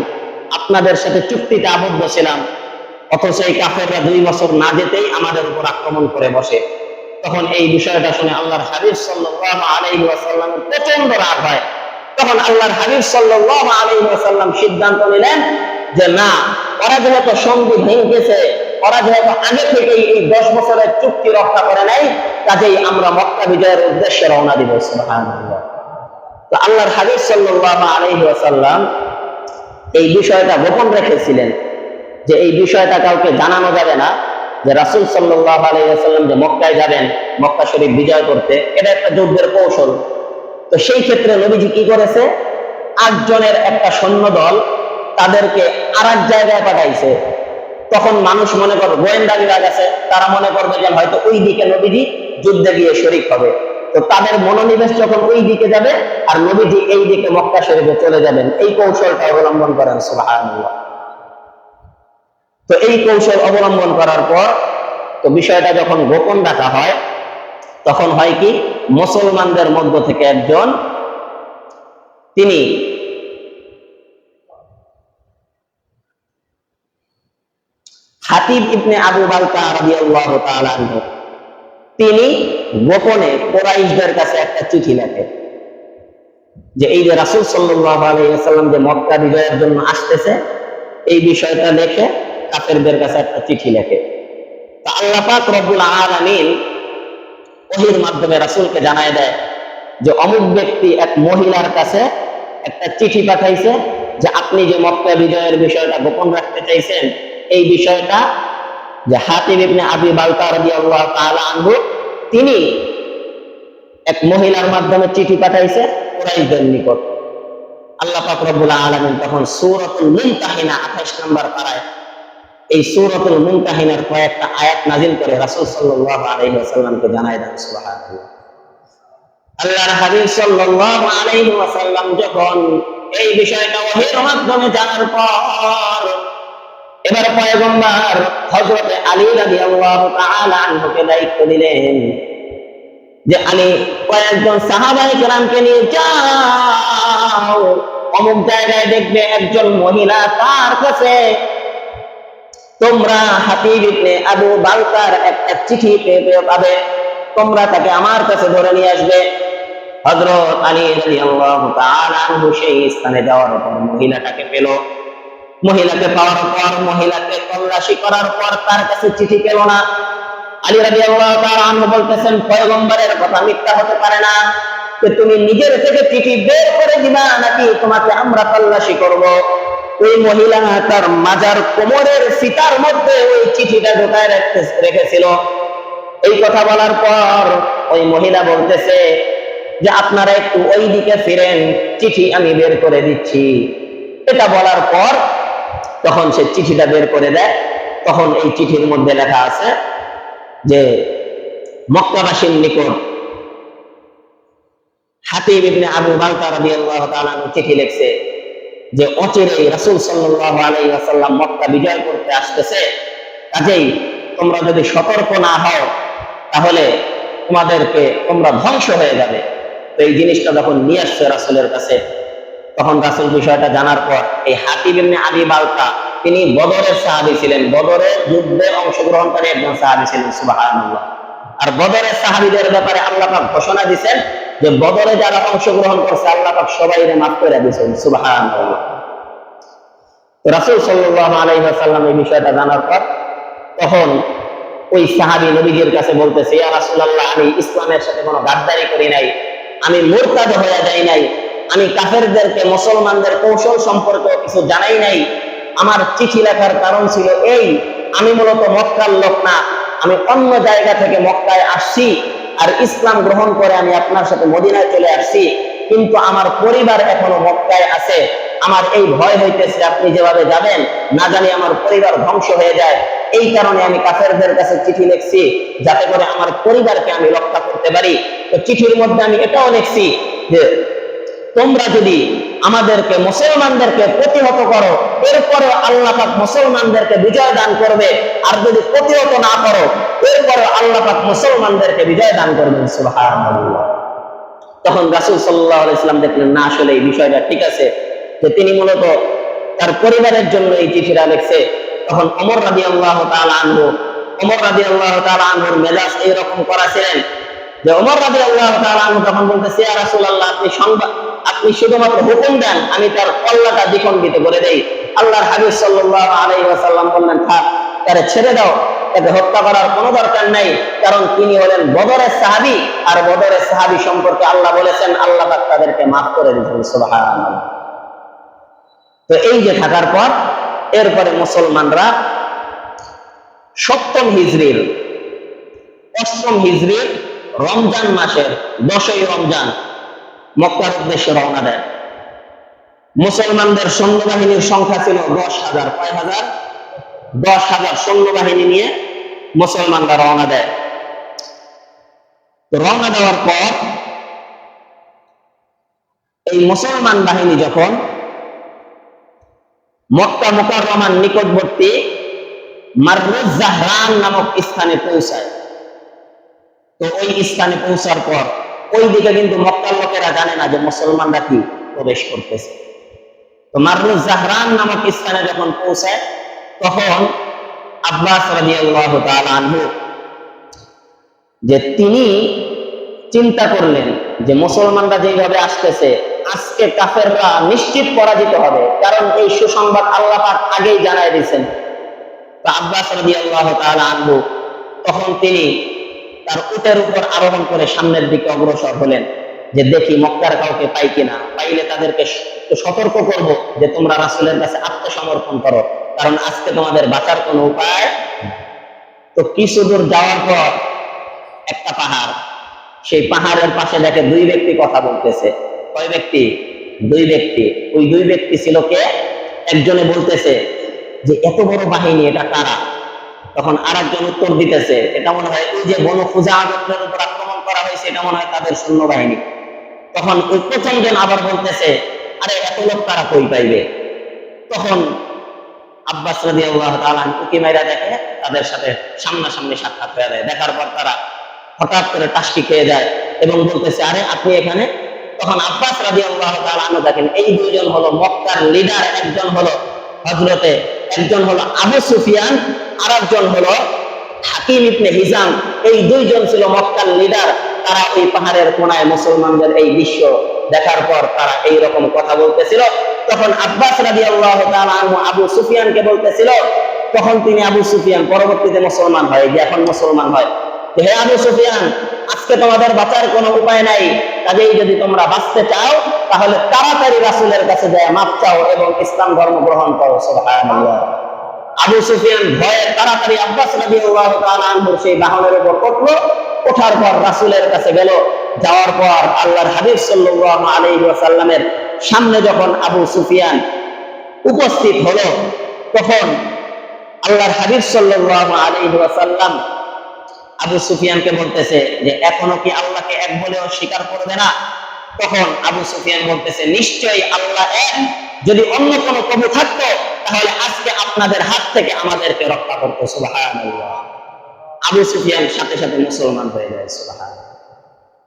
আপনাদের সাথে চুক্তিতে আবদ্ধ ছিলাম, অথচ এই কাফেররা 2 বছর না যেতেই আমাদের উপর আক্রমণ করে বসে। তখন এই বিষয়টা শুনে আল্লাহর হাবিব সাল্লাল্লাহু আলাইহি ওয়াসাল্লামের প্রচন্ড রাগ হয়। তখন আল্লাহর হাবিব সাল্লাল্লাহু আলাইহি ওয়াসাল্লাম সিদ্ধান্ত নিলেন যে না, ওরা যেহেতু সন্ধি ভেঙেছে, ওরা যেহেতু আগে থেকেই এই 10 বছরের চুক্তি রক্ষা করে নাই, কাজেই আমরা মক্কা বিজয়ের উদ্দেশ্যে রওনা দিব। সুবহানাল্লাহ। তো আল্লাহর হাবিব সাল্লাল্লাহু আলাইহি ওয়াসাল্লাম এই বিষয়টা গোপন রেখেছিলেন যে এই বিষয়টা কাউকে জানানো যাবে না যে রাসূল সাল্লাল্লাহু আলাইহি ওয়াসাল্লাম যে মক্কায় যাবেন মক্কা শরীফ বিজয় করতে, এটা একটা যুদ্ধের কৌশল। তো সেই ক্ষেত্রে নবীজি কি করেছে, 8 জনের একটা সৈন্য দল তাদেরকে আরেক জায়গায় পাঠাইছে। তখন মানুষ মনে করবে, গোয়েন্দা বিভাগ আছে, তারা মনে করবে যে হয়তো ওই দিকে নবীজি যুদ্ধে গিয়ে শরীক হবে। তো তাদের মনোনিবেশ যখন ওই দিকে যাবে আর নবীজি এই দিকে মক্কা শরীফে চলে যাবেন, এই কৌশলটা অবলম্বন করেন। সুবহানাল্লাহ। তো এই কৌশল অবলম্বন করার পর তো বিষয়টা যখন গোপন রাখা হয়, তখন হয় কি, মুসলমানদের মধ্য থেকে একজন তিনি হাতিব ইবনে আবু বালতা রাদিয়াল্লাহু তাআলা আনহু, তিনি গোপনে কুরাইশদের কাছে একটা চিঠি লেখে যে এই যে রাসূল সাল্লাল্লাহু আলাইহি ওয়াসাল্লাম যে মক্কা বিজয়ের জন্য আসতেছে, এই বিষয়টা লিখে কাফেরদের কাছে একটা চিঠি লেখে। তো আল্লাহ পাক রব্বুল আলামিন ওহীর মাধ্যমে রাসূলকে জানায় দেয় যে অমুক ব্যক্তি এক মহিলার কাছে একটা চিঠি পাঠাইছে যে আপনি যে মক্কা বিজয়ের বিষয়টা গোপন রাখতে চাইছেন, এই বিষয়টা যে হাতিব ইবনে আবি বালতা রাদিয়াল্লাহু তাআলা আনহু তিনি এক মহিলার মাধ্যমে চিঠি পাঠাইছে কুরাইশদের নিকট। আল্লাহ পাক রব্বুল আলামিন তখন সূরাতুল মুমতাহিনা 28 নম্বর পারায় এই সূরাতুল মুমতাহিনার কয়েকটা আয়াত নাযিল করে রাসূল সাল্লাল্লাহু আলাইহি ওয়াসাল্লামকে জানায় দেন। সুবহানাল্লাহ। আল্লাহর হাবিব সাল্লাল্লাহু আলাইহি ওয়াসাল্লাম যখন এই বিষয়টা ওহীর মাধ্যমে জানার পর এবার পয়গম্বর হযরত আলী রাদিয়াল্লাহু তাআলা আনহুকে দায়িত্ব দিলেন যে আলী কয়েকজন সাহাবায়ে কেরামকে নিয়ে যাও, অমুক জায়গায় দেখবে একজন মহিলা, তার কাছে তোমরা হাতিব ইবনে আবু বালতার একটা চিঠি পেয়ে পাবে, তোমরা তাকে আমার কাছে ধরে নিয়ে আসবে। হযরত আলী রাদিয়াল্লাহু তাআলা আনহু সেই স্থানে যাওয়ার পর মহিলাটাকে পেল। মহিলাকে পাওয়ার পর মহিলাকে তল্লাশি করার পর তার কাছে চিঠি পেল না। আলী রাদিয়াল্লাহু তাআলা আনহু বলতেছেন, পয়গম্বরের কথা মিথ্যা হতে পারে না, যে তুমি নিজের থেকে চিঠি বের করে দিবা নাকি তোমাকে আমরা তল্লাশি করব? ওই মহিলা তার মাজার কোমরের ফিতার মধ্যে ওই চিঠিটা ঢোকায় রেখেছিল। এই কথা বলার পর ওই মহিলা বলতেছে যে আপনারা একটু ওই দিকে ফিরেন, চিঠি আমি বের করে দিচ্ছি। এটা বলার পর তখন সে চিঠিটা বের করে দেয়। তখন এই চিঠির মধ্যে লেখা আছে যে মক্কাবাসীর নিকট হাতিব ইবনে আবু বালতা রাদিয়াল্লাহু তাআলা চিঠি লিখছে যে অচিরেই রাসূল সাল্লাল্লাহু আলাইহি ওয়াসাল্লাম মক্কা বিজয় করতে আসতেছে, কাজেই তোমরা যদি সতর্ক না হও তাহলে তোমরা ধ্বংস হয়ে যাবে। তো এই জিনিসটা যখন নিয়ে আসছে রাসূলের কাছে, তখন রাসূল বিষয়টা জানার পর এই হাতিব ইবনে আবি বালতা তিনি বদরের সাহাবী ছিলেন, বদরের যুদ্ধে অংশগ্রহণকারী একজন সাহাবী ছিলেন। সুবহানাল্লাহ। আর বদরের সাহাবীদের ব্যাপারে আল্লাহ পাক ঘোষণা দিয়েছেন যে বদরে যারা অংশগ্রহণ করছে আল্লাহ পাক সবাইকে মাফ করে দিয়েছেন। সুবহানাল্লাহ। তো রাসূল সাল্লাল্লাহু আলাইহি ওয়াসাল্লাম এই বিষয়টা জানার পর তখন ওই সাহাবী নবীজির কাছে বলতেছে, ইয়া রাসূলুল্লাহ, আমি ইসলামের সাথে কোনো গাদ্দারি করি নাই, আমি মুরতাদ হয়ে যাই নাই, আমি কাফেরদেরকে মুসলমানদের কৌশল সম্পর্কে কিছু জানাই নাই। আমার চিঠি লেখার কারণ ছিল এই, আমি মূলত মক্কার লোক না, আমি অন্য জায়গা থেকে মক্কায় আসছি, আর ইসলাম গ্রহণ করে আমি আপনার সাথে মদিনায় চলে আসছি, কিন্তু আমার পরিবার এখনো মক্কায় আছে। আমার এই ভয় হইতেছে আপনি যেভাবে যাবেন না জানি আমার পরিবার ধ্বংস হয়ে যায়, এই কারণে আমি কাফেরদের কাছে চিঠি লিখছি যাতে করে আমার পরিবারকে আমি রক্ষা করতে পারি। তো চিঠির মধ্যে আমি এটাও লিখছি যে তোমরা যদি আমাদেরকে মুসলমানদেরকে প্রতিহত করো, এরপরে আল্লাহ পাক মুসলমানদেরকে বিজয় দান করবে, আর যদি প্রতিহত না করো এরপরে আল্লাহ পাক মুসলমানদেরকে বিজয় দান করবেন। সুবহানাল্লাহ। তখন রাসূল সাল্লাল্লাহু আলাইহি ওয়াসাল্লাম দেখলেন না, আসলে এই বিষয়টা ঠিক আছে, যে তিনি মূলত তার পরিবারের জন্য এই চিঠিটা লিখছে। তখন ওমর রাদিয়াল্লাহু তাআলা আনহুর মেজাজ এইরকম করা ছিলেন যে ওমর রাদিয়াল্লাহু তাআলা আনহু তখন বলতেছে, ইয়া রাসূলুল্লাহ, আপনি শুধুমাত্র হুকুম দেন, আমি তার কল্লাটা দ্বিখণ্ডিত করে দেই। আল্লাহর হাবিব সাল্লাল্লাহু আলাইহি ওয়াসাল্লাম বললেন, থাক, তারে ছেড়ে দাও, তাকে হত্যা করার কোনো দরকার নাই, কারণ তিনি হলেন বদরের সাহাবী, আর বদরের সাহাবী সম্পর্কে আল্লাহ বলেছেন আল্লাহ পাক তাদেরকে মাফ করে দিয়েছেন। সুবহানাল্লাহ। তো এই যে থাকার পর এরপরে মুসলমানরা 7ম হিজরির 8ম হিজরির রমজান মাসের 10ই রমজান মক্কার উদ্দেশ্যে রওনা দেয়। মুসলমানদের সৈন্যবাহিনীর সংখ্যা ছিল 10,000। কয় হাজার? 10,000 সৈন্যবাহিনী নিয়ে মুসলমানরা রওনা দেয়। রওনা দেওয়ার পর এই মুসলমান বাহিনী যখন মক্কা মুকাররমার নিকটবর্তী মাররুজ জাহরান নামক স্থানে পৌঁছায়, তো ওই স্থানে পৌঁছার পর ওই দিকে কিন্তু মক্কার লোকেরা জানে না যে মুসলমানরা কি প্রবেশ করতেছে। তো মাররুজ জাহরান নামক স্থানে যখন পৌঁছায় তখন আব্বাস রাদিয়াল্লাহু তাআলা আনহু যে তিনি চিন্তা করলেন যে মুসলমানরা যেভাবে আসতেছে আজকে কাফেররা নিশ্চিত পরাজিত হবে, কারণ এই সুসংবাদ আল্লাহ পাক আগেই জানাই দিয়েছেন। তো আব্বাস রাদিয়াল্লাহু তাআলা আনহু তখন তিনি তার উটের উপর আরোহণ করে সামনের দিকে অগ্রসর হলেন যে দেখি মক্কার কাউকে পাই কিনা, পাইলে তাদেরকে সতর্ক করব যে তোমরা রাসূলের কাছে আত্মসমর্পণ করো, কারণ আজকে তোমাদের বাঁচার কোনো উপায়। তো কিছু দূর যাওয়ার পর একটা পাহাড়, সেই পাহাড়ের পাশে দেখে 2 ব্যক্তি কথা বলতেছে। কয় ব্যক্তি? 2 ব্যক্তি। ওই 2 ব্যক্তি ছিল কে? একজনে বলতেছে যে এত বড় বাহিনী, এটা কারা? তখন আরেকজন উত্তর দিতেছে, এটা মনে হয় ওই যে বনু খুজাআতের উপর আক্রমণ করা হয়েছে, এটা মনে হয় তাদের সৈন্যবাহিনী। তখন ওই প্রথমজন আবার বলতেছে, আরে এত লোক তারা কই পাইবে? তখন আব্বাস রাদিয়াল্লাহু তাআলা উকি মাইরা দেখে তাদের সাথে সামনাসামনি সাক্ষাৎ হয়ে যায়। দেখার পর তারা হঠাৎ করে টাসকি খেয়ে যায় এবং বলতেছে, আরে আপনি এখানে? তখন আব্বাস রাদিয়াল্লাহু তাআলা দেখেন এই 2 জন হলো মক্কার লিডার, একজন হলো আবু সুফিয়ান, আর একজন হলো হাকিম ইবনে হিজাম। এই 2 জন ছিল মক্কার লিডার। তারা ওই পাহাড়ের কোনায় মুসলমানদের এই দৃশ্য দেখার পর তারা এই রকম কথা বলতেছিল। তখন আব্বাস রাদিয়াল্লাহু তাআলা আবু সুফিয়ানকে বলতেছিল, তখন তিনি আবু সুফিয়ান পরবর্তীতে মুসলমান হয়, যে এখন মুসলমান হয়, হে আবু সুফিয়ান, আজকে তোমাদের বাঁচার কোনো উপায় নাই, কাজেই যদি তোমরা বাঁচতে চাও তাহলে তাড়াতাড়ি রাসূলের কাছে যায় মাপ চাও এবং ইসলাম ধর্ম গ্রহণ করো। সুবহানাল্লাহ। আবু সুফিয়ান ভয়ে তাড়াতাড়ি আব্বাস রাদিয়াল্লাহু তাআলা আনহুর সেই বাহনের উপর উঠলো, ওঠার পর রাসূলের কাছে গেল। যাওয়ার পর আল্লাহর হাবিব সাল্লাল্লাহু আলাইহি ওয়াসাল্লামের সামনে যখন আবু সুফিয়ান উপস্থিত হলো, তখন আল্লাহর হাবিব সাল্লাল্লাহু আলাইহি ওয়াসাল্লাম আবু সুফিয়ানকে বলতেছে যে এখনো কি আল্লাহকে এক বলে অস্বীকার করবে না? তখন আবু সুফিয়ান বলতেছে নিশ্চয়ই আল্লাহ এক, যদি অন্য কোনো প্রভু থাকতো তাহলে আজকে আপনাদের হাত থেকে আমাদেরকে রক্ষা করতো। সুবহানাল্লাহ। আবু সুফিয়ান সাথে সাথে মুসলমান হয়ে যায়। সুবহানাল্লাহ।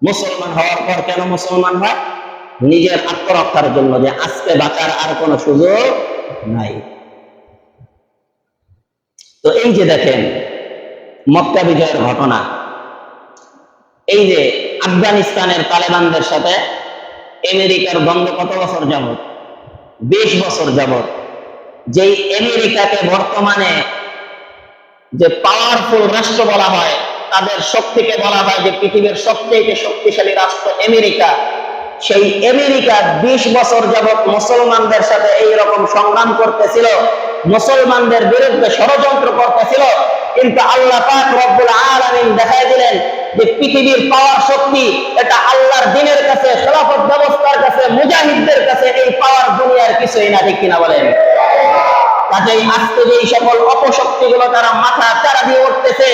মুসলমান হওয়ার পর কেন মুসলমান হয়? নিজের আত্মরক্ষার জন্য, যে আজকে বাঁচার আর কোনো সুযোগ নাই। তো এই যে দেখেন মক্কা বিজয়ের ঘটনা, এই যে আফগানিস্তানের তালেবানদের সাথে আমেরিকার দ্বন্দ্ব কত বছর যাবত? 20 বছর যাবত। যেই আমেরিকাকে বর্তমানে যে পাওয়ারফুল রাষ্ট্র বলা হয়, তাদের শক্তিকে বলা হয় যে পৃথিবীর সবচেয়ে শক্তিশালী রাষ্ট্র আমেরিকা, সেই আমেরিকা 20 বছর যাবত মুসলমানদের সাথে এই রকম সংগ্রাম করতেছিল, মুসলমানদের বিরুদ্ধে ষড়যন্ত্র করতেছিল। কিন্তু আল্লাহ পাক রব্বুল আলামিন দেখায় দিলেন যে পৃথিবীর পাওয়ার শক্তি এটা আল্লাহর দ্বীনের কাছে, খেলাফত ব্যবস্থার কাছে, মুজাহিদদের কাছে এই পাওয়ার দুনিয়ার কিছুই না। ঠিক কিনা বলেন? কাজেই আজকে যে সকল অপশক্তিগুলো তারা মাথা চারা দিয়ে উঠতেছে,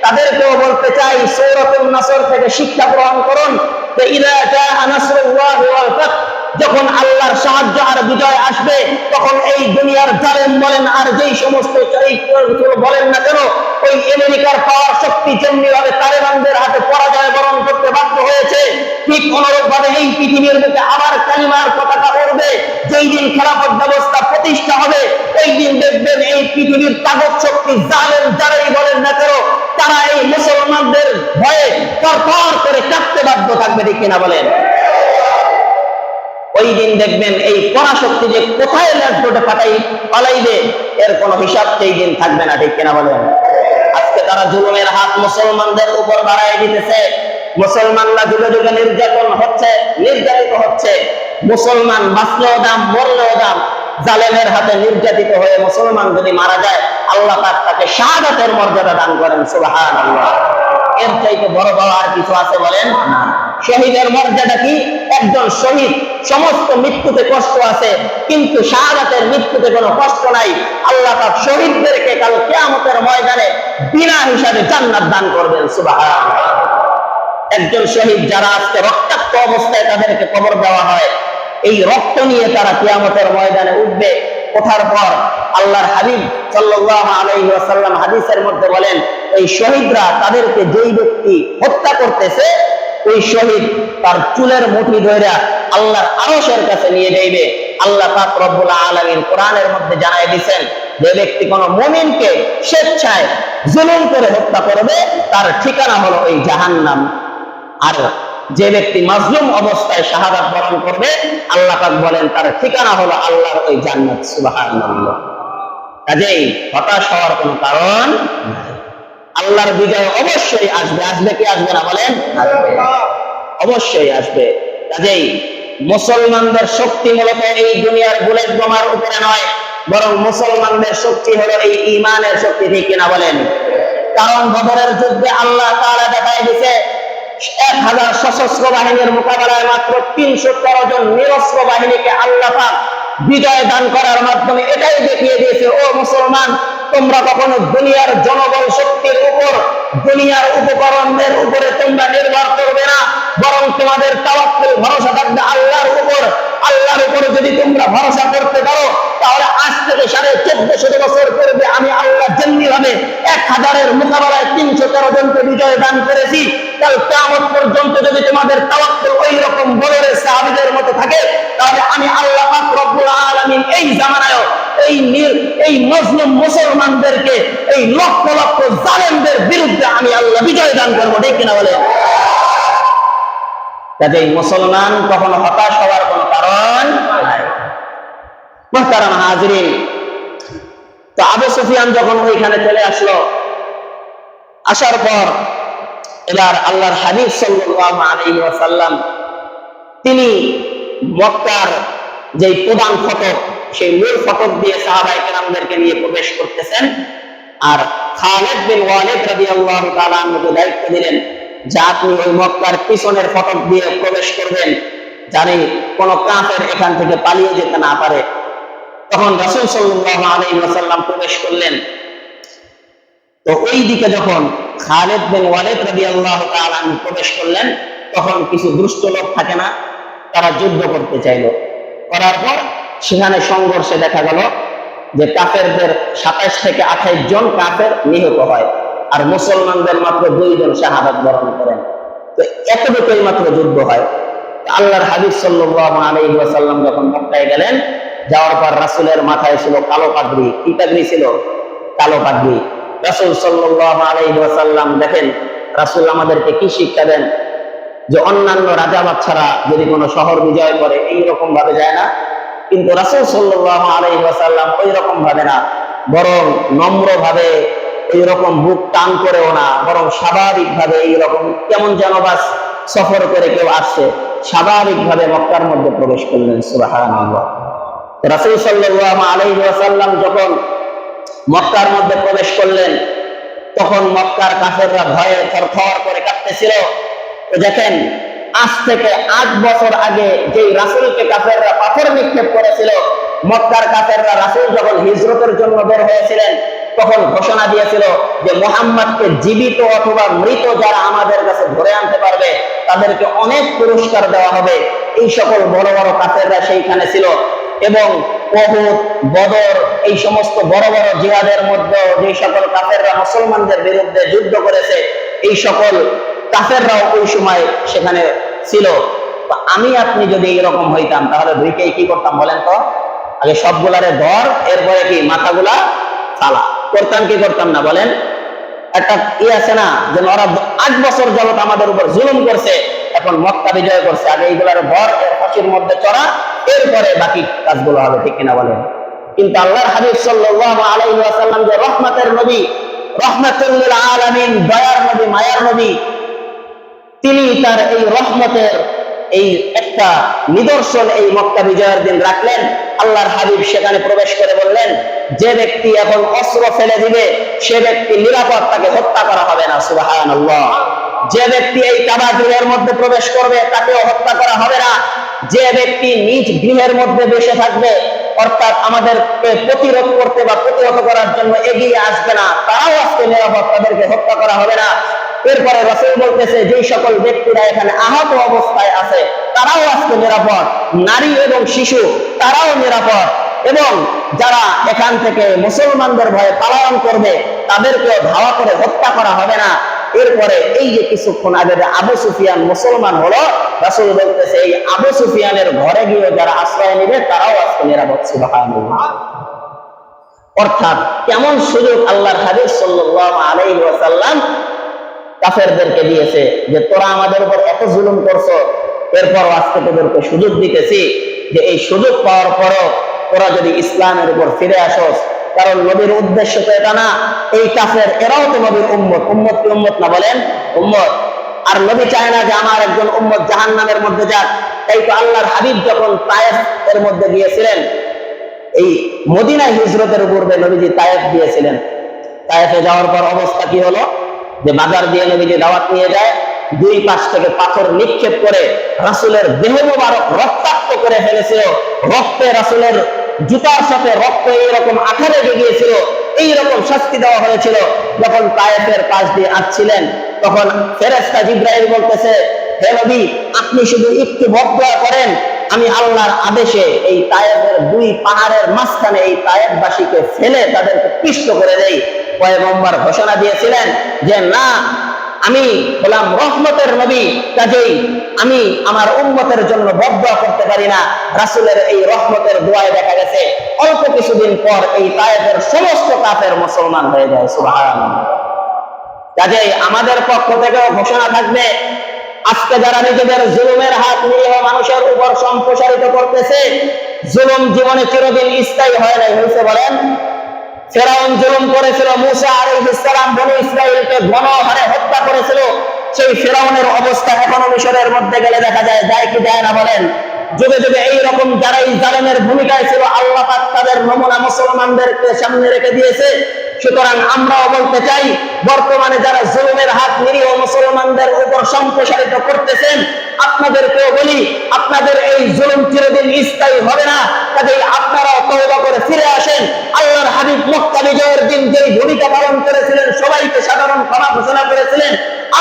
তাদেরকেও বলতে চাই সূরাতুন নাসর থেকে শিক্ষা গ্রহণ করুন যে ইযা জাআ নাসরুল্লাহি ওয়াল ফাত, যখন আল্লাহর সাহায্য আর বিজয় আসবে তখন এই দুনিয়ার জালেম বলেন আর যেই সমস্ত চরিত্রগুলো বলেন না কেন, ওই আমেরিকার পাওয়ার শক্তি যেমনি ভাবে তালেবানদের হাতে পরাজয় বরণ করতে বাধ্য হয়েছে, ঠিক অনুরূপ ভাবে এই পৃথিবীর বুকে আবার কালিমার পতাকা উড়বে। যেই দিন খেলাফত ব্যবস্থা প্রতিষ্ঠা হবে ওই দিন দেখবেন এই পৃথিবীর তাগত শক্তি জালেম যারাই বলেন না কেন, তারা এই মুসলমানদের ভয়ে থরথর করে কাঁপতে বাধ্য থাকবে। ঠিক কিনা বলেন? ওই দিন দেখবেন এই পরাশক্তি যে কোথায় ল্যাপটপে পালাইবে এর কোনো হিসাব সেই দিন থাকবে না। ঠিক কিনা বলেন? আজকে তারা জুলুমের হাত মুসলমানদের উপর বাড়ায় দিতেছে, মুসলমানরা যুগে যুগে নির্যাতন হচ্ছে, নির্যাতিত হচ্ছে। মুসলমান বাঁচলেও দাম, মরলেও দাম। জালেমের হাতে নির্যাতিত হয়ে মুসলমান যদি মারা যায় আল্লাহ পাক তাকে শাহাদাতের মর্যাদা দান করেন। সুবহানাল্লাহ। এর চাইতে বড় পাওয়া আর কিছু আছে বলেন? না। শহীদের মর্যাদা কি? একজন শহীদ, সমস্ত মৃত্যুতে কষ্ট আছে কিন্তু শাহাদাতের মৃত্যুতে কোনো কষ্ট নাই। আল্লাহ পাক শহীদদেরকে কাল কিয়ামতের ময়দানে বিনা হিসাবে জান্নাত দান করবেন। সুবহানাল্লাহ। একজন শহীদ যারা আজকে রক্তাক্ত অবস্থায় তাদেরকে কবর দেওয়া হয়, এই রক্ত নিয়ে তারা কিয়ামতের ময়দানে উঠবে। ওঠার পর আল্লাহর হাবিব সাল্লাল্লাহু আলাইহি ওয়াসাল্লাম হাদিসের মধ্যে বলেন, এই শহীদরা তাদেরকে যেই ব্যক্তি হত্যা করতেছে ওই শহীদ তার চুলের মুঠি ধরে আল্লাহর আরশের কাছে নিয়ে যাইবে। আল্লাহ পাক রব্বুল আলামিন কোরআনের মধ্যে জানায় দিয়েছেন, যে ব্যক্তি কোনো মুমিনকে স্বেচ্ছায় জুলুম করে হত্যা করবে তার ঠিকানা হলো ওই জাহান্নাম। আর যে ব্যক্তি মাজলুম অবস্থায় শাহাদাত বরণ করবে আল্লাহ পাক বলেন তার ঠিকানা হলো আল্লাহর ওই জান্নাত। সুবহানাল্লাহ। কাজেই হতাশ হওয়ার কোনো কারণ নাই। আল্লাহর বিজয় অবশ্যই আসবে। আসবে কি আসবে না বলেন? আসবে, অবশ্যই আসবে। কাজেই মুসলমানদের শক্তি মূলত এই দুনিয়ার বুলেট বোমার উপরে নয়, বরং মুসলমানদের শক্তি হলো এই ঈমানের শক্তি। ঠিক কিনা বলেন? কারণ বদরের যুদ্ধে আল্লাহ তাআলা দেখায় দিয়েছে 1000 সশস্ত্র বাহিনীর মোকাবেলায় মাত্র 313 জন নিরস্ত্র বাহিনীকে আল্লাহ পাক বিজয় দান করার মাধ্যমে এটাই দেখিয়ে দিয়েছে, ও মুসলমান, তোমরা কখনো দুনিয়ার জনবল শক্তির উপর, দুনিয়ার উপকরণের উপরে তোমরা নির্ভর করবে না, বরং তোমাদের তাওয়াক্কুল ভরসা থাকবে আল্লাহর উপর। আল্লাহর উপরে যদি তোমরা ভরসা করতে পারো তাহলে আজ থেকে 1450 বছর পূর্বে আমি আল্লাহ যেমনি ভাবে 1000-এর মোকাবেলায় 313 জনকে বিজয় দান করেছি, কাল কিয়ামত পর্যন্ত যদি তোমাদের তাওয়াক্কুল ওই রকম বদরের সাহাবীদের মতো থাকে তাহলে আমি আল্লাহ পাক রব্বুল আলামিন এই জামানায় এই মুসলিম মুসলমানদেরকে এই লক্ষ লক্ষ জালেমদের বিরুদ্ধে আমি আল্লাহ বিজয় দান করবো। ঠিক কিনা বলে? কাজেই মুসলমান কখনো হতাশ হওয়ার কোনো কারণ নাই। মুহতারাম হাজিরিন, তো আবু সুফিয়ান যখন ওইখানে চলে আসলো, আসার পর এবার আল্লাহর হাবিব সাল্লাল্লাহু আলাইহি ওয়াসাল্লাম তিনি মক্কার যে প্রধান ফটক, সেই মূল ফটক দিয়ে সাহাবায়ে কেরামদেরকে নিয়ে প্রবেশ করতেছেন। আর খালিদ বিন ওয়ালিদ রাদিয়াল্লাহু তাআলা আনহুকে দায়িত্ব দিলেন যে আপনি ওই মক্কার পিছনের ফটক দিয়ে প্রবেশ করবেন, জানি কোন কাফের এখান থেকে পালিয়ে যেতে না পারে। তখন রাসূল সাল্লাল্লাহু আলাইহি ওয়াসাল্লাম প্রবেশ করলেন। তো ওই দিকে যখন খালিদ বিন ওয়ালিদ রাদিয়াল্লাহু তাআলা আনহু প্রবেশ করলেন, তখন কিছু দুষ্ট লোক থাকে না, তারা যুদ্ধ করতে চাইল। করার পর সেখানে সংঘর্ষে দেখা গেল যে কাফেরদের 27 থেকে 28 জন কাফের নিহত হয়, আর মুসলমানদের মাত্র 2 জন শাহাদাত বরণ করেন। তো এতটুকুই মাত্র যুদ্ধ হয়। আল্লাহর হাবিব সাল্লাল্লাহু আলাইহি ওয়াসাল্লাম যখন মক্কায় গেলেন, যাওয়ার পর রাসূলের মাথায় ছিল কালো পাগড়ি। কি পাগড়ি ছিল? কালো পাগড়ি। রাসূল সাল্লাল্লাহু আলাইহি ওয়াসাল্লাম দেখেন, রাসূল আমাদেরকে কি শিক্ষা দেন যে অন্যান্য রাজা বাদশারা যদি কোনো শহর বিজয় করে এইরকম ভাবে যায় না, কিন্তু রাসূল সাল্লাল্লাহু আলাইহি ওয়াসাল্লাম ওই রকম ভাবে না, বরং নম্র ভাবে, ওই রকম বুক টান করেও না, বরং স্বাভাবিক ভাবে, এইরকম কেমন যেন বাস সফর করে কেউ আসছে, স্বাভাবিক ভাবে মক্কার মধ্যে প্রবেশ করলেন। সুবহানাল্লাহ। রাসূল সাল্লাল্লাহু আলাইহি ওয়াসাল্লাম যখন মক্কার মধ্যে প্রবেশ করলেন, তখন মক্কার কাফেররা ভয়ে থরথর করে কাঁপতেছিল। তো দেখেন, আজ থেকে 8 বছর আগে যেই রাসূলকে কাফেররা পাথর নিক্ষেপ করেছিল, মক্কার কাফেররা রাসূল যখন হিজরতের জন্য বের হয়েছিলেন, তখন ঘোষণা দিয়েছিল যে মুহাম্মদকে জীবিত অথবা মৃত যারা আমাদের কাছে ধরে আনতে পারবে তাদেরকে অনেক পুরস্কার দেওয়া হবে। এই সকল বড় বড় কাফেররা সেইখানে ছিল। এবং উহুদ, বদর, এই সমস্ত বড় বড় জিহাদের মধ্যে যে সকল কাফেররা মুসলমানদের বিরুদ্ধে যুদ্ধ করেছে, এই সকল কাফেররাও ওই সময় সেখানে ছিল। তো আমি আপনি যদি এরকম হইতাম, তাহলে দুইটাই কি করতাম বলেন তো? আগে সবগুলারে ধর, এরপরে কি মাথাগুলা ফালা করতাম, কি করতাম না বলেন? একটা আছে না যে ওরা 8 বছর যাবত আমাদের উপর জুলুম করছে, এখন মক্কা বিজয় করছে, আগে এইগুলার ধর, এর ফাঁসির মধ্যে চড়া, এরপরে বাকি কাজগুলো হবে, ঠিক কিনা বলেন? কিন্তু আল্লাহর হাবিব সাল্লাল্লাহু আলাইহি ওয়াসাল্লাম যে রহমতের নবী, রহমাতুল লিল আলামিন, দয়ার নবী, মায়ার নবী, তিনি তার এই রহমতের এই একটা নিদর্শন এই মক্কা বিজয়ের দিন রাখলেন। আল্লাহর হাবিব সেখানে প্রবেশ করে বললেন, যে ব্যক্তি এখন অস্ত্র ফেলে দিবে সে ব্যক্তি নিরাপদ, তাকে হত্যা করা হবে না। সুবহানাল্লাহ। যে ব্যক্তি এই কাবা গৃহের মধ্যে প্রবেশ করবে তাকেও হত্যা করা হবে না। যে ব্যক্তি নিজ গৃহের মধ্যে বসে থাকবে, অর্থাৎ আমাদেরকে প্রতিরোধ করতে বা প্রতিহত করার জন্য এগিয়ে আসবে না, তারাও আজকে নিরাপদ, তাদেরকে হত্যা করা হবে না। এরপরে রাসূল বলতেছে, যে সকল ব্যক্তিরা এখানে আহত অবস্থায় আছে তারাও আজকে নিরাপদ, নারী এবং শিশু তারাও নিরাপদ, এবং যারা এখান থেকে মুসলমানদের ভয়ে পালায়ন করবে তাদেরকেও ধাওয়া করে হত্যা করা হবে না। এরপরে এই যে কিছুক্ষণ আগে আবু সুফিয়ান মুসলমান হলো, রাসূল বলতেছে এই আবু সুফিয়ানের ঘরে গিয়ে যারা আশ্রয় নেবে তারাও আজকে নিরাপদ। সুবহানাল্লাহ। অর্থাৎ কেমন সুযোগ আল্লাহর হাবিব সাল্লাল্লাহু আলাইহি ওয়াসাল্লাম কাফেরদেরকে দিয়েছে যে তোরা আমাদের উপর এত জুলুম করছো, এরপর আজকে তোদেরকে সুযোগ দিতেছি যে এই সুযোগ পাওয়ার পরও তোরা যদি ইসলামের উপর ফিরে আসোস। কারণ নবীর উদ্দেশ্য তো এটা না, এই কাফের এরাও তো নবীর উম্মত। উম্মত কি উম্মত না বলেন? উম্মত। আর নবী চায় না যে আমার একজন উম্মত জাহান্নামের মধ্যে যাক। তাই তো আল্লাহর হাবিব যখন তায়েফ এর মধ্যে গিয়েছিলেন, এই মদিনায় হিজরতের পূর্বে নবীজি তায়েফ গিয়েছিলেন। তায়েফে যাওয়ার পর অবস্থা কি হলো, যে বাজার দিয়ে নবীজি দাওয়াত নিয়ে যায়, 2 পাশ থেকে পাথর নিক্ষেপ করে রাসূলের দেহ মোবারক রক্তাক্ত করে ফেলেছিল। রক্তে রাসূলের জুতার সাথে রক্ত এইরকম আকারে গিয়েছিল, এইরকম শাস্তি দেওয়া হয়েছিল। যখন তায়েফের পাশ দিয়ে আসছিলেন, তখন ফেরেশতা জিবরাইল বলতেছে, হে নবী, আপনি শুধু একটু বদদোয়া করেন, আমি আল্লাহর আদেশে এই তায়েফের 2 পাহাড়ের মাঝখানে এই তায়েফবাসীকে ফেলে তাদেরকে পিষ্ট করে দেই। পয়গম্বর ঘোষণা দিয়েছিলেন যে না, আমি হলাম রহমতের নবী, কাজেই আমি আমার উম্মতের জন্য বদদোয়া করতে পারি না। রাসূলের এই রহমতের দোয়ায় দেখা গেছে অল্প কিছুদিন পর এই তায়েফের সমস্ত কাফের মুসলমান হয়ে যায়। সুবহানাল্লাহ। কাজেই আমাদের পক্ষ থেকেও ঘোষণা থাকবে, আজকে যারা নিজেদের জুলুমের হাত নিরীহ মানুষের উপর সম্প্রসারিত করতেছে, জুলুম জীবনে চিরদিন স্থায়ী হয় নাই। হয়েছে বলেন? ফেরাউন জুলুম করেছিল, মূসা আলাইহিস সালাম বনী ইসরাঈলকে গণহারে হত্যা করেছিল, সেই ফিরাউনের অবস্থা এখনো মিশরের মধ্যে গেলে দেখা যায়, যায় কি যায় না বলেন? যুগে যুগে এইরকম যারা এই জালেমের ভূমিকায় ছিল, আল্লাহ পাক তাদের নমুনা মুসলমানদেরকে সামনে রেখে দিয়েছে। সুতরাং আমরাও বলতে চাই, বর্তমানে যারা জুলুমের হাত নিরীহ মুসলমানদের উপর সম্প্রসারিত করতেছেন, আপনাদেরকেও বলি, আপনাদের এই জুলুম চিরদিন স্থায়ী হবে না। কাজেই আপনারাও তওবা করে ফিরে আসেন। আল্লাহর হাবিব মক্কা বিজয়ের দিন যেই ভূমিকা পালন করেছিলেন, সবাইকে সাধারণ ক্ষমা ঘোষণা করেছিলেন,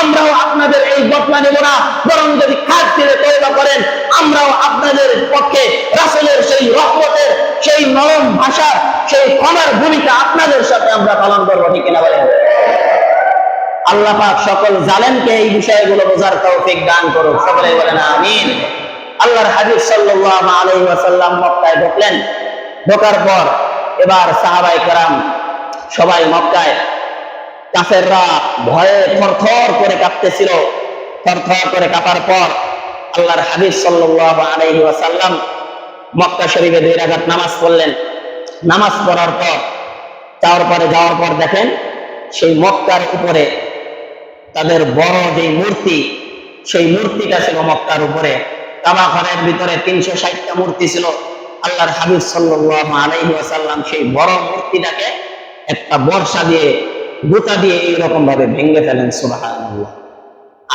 আমরাও আপনাদের এই বদলা নেব না, বরং যদি খাত ফিরে তওবা করেন, আমরাও আপনাদের পক্ষে রাসূলের সেই রহমতের, সেই নরম ভাষার, সেই ক্ষমার ভূমিকা আপনাদের সাথে আমরা পালন করবো। ঠিক কিনা বলেন? আল্লাহ পাক সকল জালেমকে এই বিষয়গুলো বোঝার তৌফিক দান করুক। সকলে বলেন আমিন। আল্লাহর হাবিব সাল্লাল্লাহু আলাইহি ওয়াসাল্লাম মক্কায় ঢুকলেন। ঢোকার পর এবার সাহাবায়ে কেরাম সবাই মক্কায়, কাফেররা ভয়ে থরথর করে কাঁপতেছিল। থরথর করে কাঁপার পর আল্লাহর হাবিব সাল্লাল্লাহু আলাইহি ওয়াসাল্লাম মক্কা শরীফে 2 রাকাত নামাজ পড়লেন। নামাজ পড়ার পর যাওয়ার পর দেখেন সেই মক্কার উপরে তাদের বড় যে মূর্তি, সেই মূর্তিটা ছিল মক্কার উপরে। কাবা ঘরের ভিতরে 360টা মূর্তি ছিল। আল্লাহর হাবিব সাল্লাল্লাহু আলাইহি ওয়াসাল্লাম সেই বড় মূর্তিটাকে একটা বর্ষা দিয়ে, গুতা দিয়ে এইরকম ভাবে ভেঙে ফেলেন। সুবহানাল্লাহ।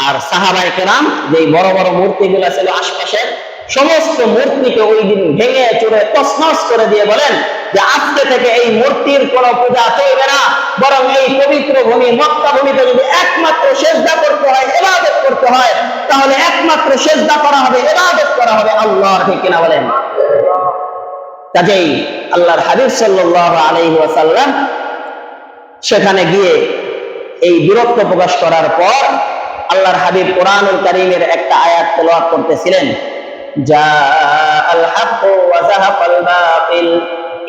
আর সাহাবায়ে কেরাম যে বড় বড় মূর্তিগুলো ছিল আশপাশের সমস্ত মূর্তিকে ওই দিন ভেঙে চুরে তছনছ করে দিয়ে বলেন যে আজকে থেকে এই মূর্তির কোনো পূজা চলবে না, বরং এই পবিত্র ভূমি মক্কা ভূমিতে যদি একমাত্র সিজদা করতে হয়, ইবাদত করতে হয়, তাহলে একমাত্র সিজদা করা হবে, ইবাদত করা হবে আল্লাহর। ঠিক কিনা বলেন? কাজেই আল্লাহর হাবিব সাল্লাল্লাহু আলাইহি ওয়াসাল্লাম সেখানে গিয়ে এই বিরক্ত প্রকাশ করার পর আল্লাহর হাবিব কোরআনুল কারীমের একটা আয়াত তেলাওয়াত করতেছিলেন, জাআল হাক্কু ওয়া যাহাকাল বাতিল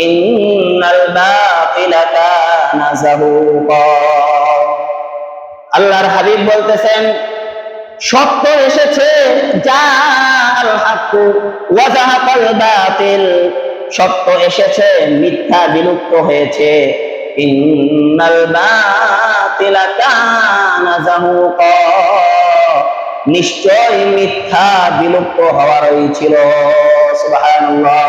ইন্নাল বাতিলা কানা যাহুকা। আল্লাহর হাবিব বলতেছেন, সত্য এসেছে, জাআল হাক্কু ওয়া যাহাকাল বাতিল, সত্য এসেছে, মিথ্যা বিলুপ্ত হয়েছে। ইন্নাল বাতিলা কানা যাহুকা, নিশ্চয় মিথ্যা বিলুপ্ত হওয়ারই ছিল। সুবহানাল্লাহ।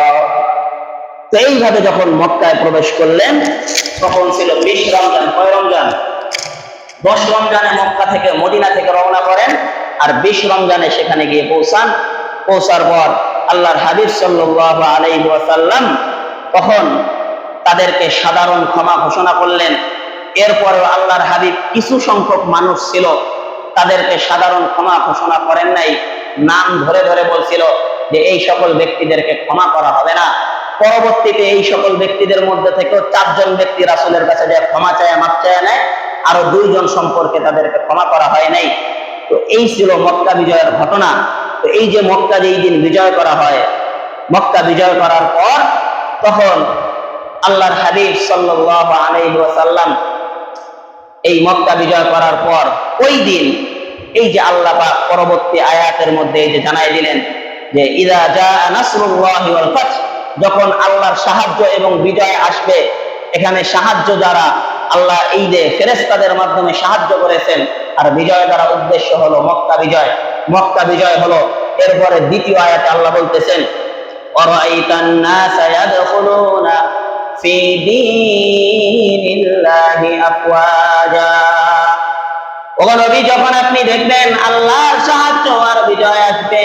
তো এইভাবে যখন মক্কায় প্রবেশ করলেন, তখন ছিল 20 রমজান। কয় রমজান? 10 রমজানে মক্কা থেকে, মদিনা থেকে রওনা করেন, আর 20 রমজানে সেখানে গিয়ে পৌঁছার পর আল্লাহর হাবিব সাল্লাল্লাহু আলাইহি ওয়াসাল্লাম তখন তাদেরকে সাধারণ ক্ষমা ঘোষণা করলেন। এরপরেও আল্লাহর হাবিব কিছু সংখ্যক মানুষ ছিল, তাদেরকে সাধারণ ক্ষমা ঘোষণা করেন নাই, নাম ধরে ধরে বলছিল যে এই সকল ব্যক্তিদেরকে ক্ষমা করা হবে না। পরবর্তীতে এই সকল ব্যক্তিদের মধ্যে থেকে 4 জন ব্যক্তি রাসূলের কাছে যায় ক্ষমা চায়, মাপ চায় নেয়, আরো 2 জন সম্পর্কে তাদেরকে ক্ষমা করা হয় নাই। তো এই ছিল মক্কা বিজয়ের ঘটনা। তো এই যে মক্কা যেই দিন বিজয় করা হয়, মক্কা বিজয় করার পর তখন আল্লাহর হাবিব সাল্লাল্লাহু আলাইহি ওয়াসাল্লাম এই মক্কা বিজয় করার পর ওই দিন এই যে আল্লাহ পাক পরবর্তী আয়াতের মধ্যে এই যে জানাই দিলেন যে ইযা জাআ নাসরুল্লাহি ওয়াল ফাth, যখন আল্লাহর সাহায্য এবং বিজয় আসবে। এখানে সাহায্য যারা আল্লাহ এই যে ফেরেশতাদের মাধ্যমে সাহায্য করেছেন, আর বিজয় দ্বারা উদ্দেশ্য হলো মক্কা বিজয়। মক্কা বিজয় হলো এরপরে দ্বিতীয় আয়াতে আল্লাহ বলতেছেন, ওয়ারাআইতান নাসা ইয়াদখুলুনা ফি দীনিল্লাহি আফওয়াজা। ও নবী, যখন আপনি দেখবেন আল্লাহর সাহায্য আর বিজয় আসবে,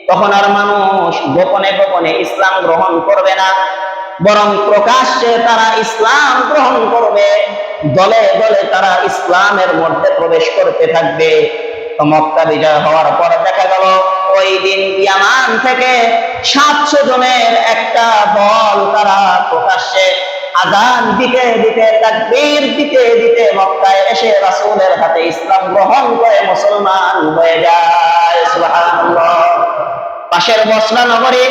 তখন আর মানুষ গোপনে গোপনে ইসলাম গ্রহণ করবে না, বরং প্রকাশ্যে তারা ইসলাম গ্রহণ করবে, দলে দলে তারা ইসলামের মধ্যে প্রবেশ করতে থাকবে। তো মক্কা বিজয় হওয়ার পর দেখা গেল ওই দিন ইয়ামান থেকে 700 জনের একটা দল, তারা প্রকাশ্যে আযান দিতে দিতে, তাকবীর দিতে দিতে মক্কায় এসে রাসূলের হাতে ইসলাম গ্রহণ করে মুসলমান হয়ে যায়। সুবহানাল্লাহ। পাশের বসরা নগরী,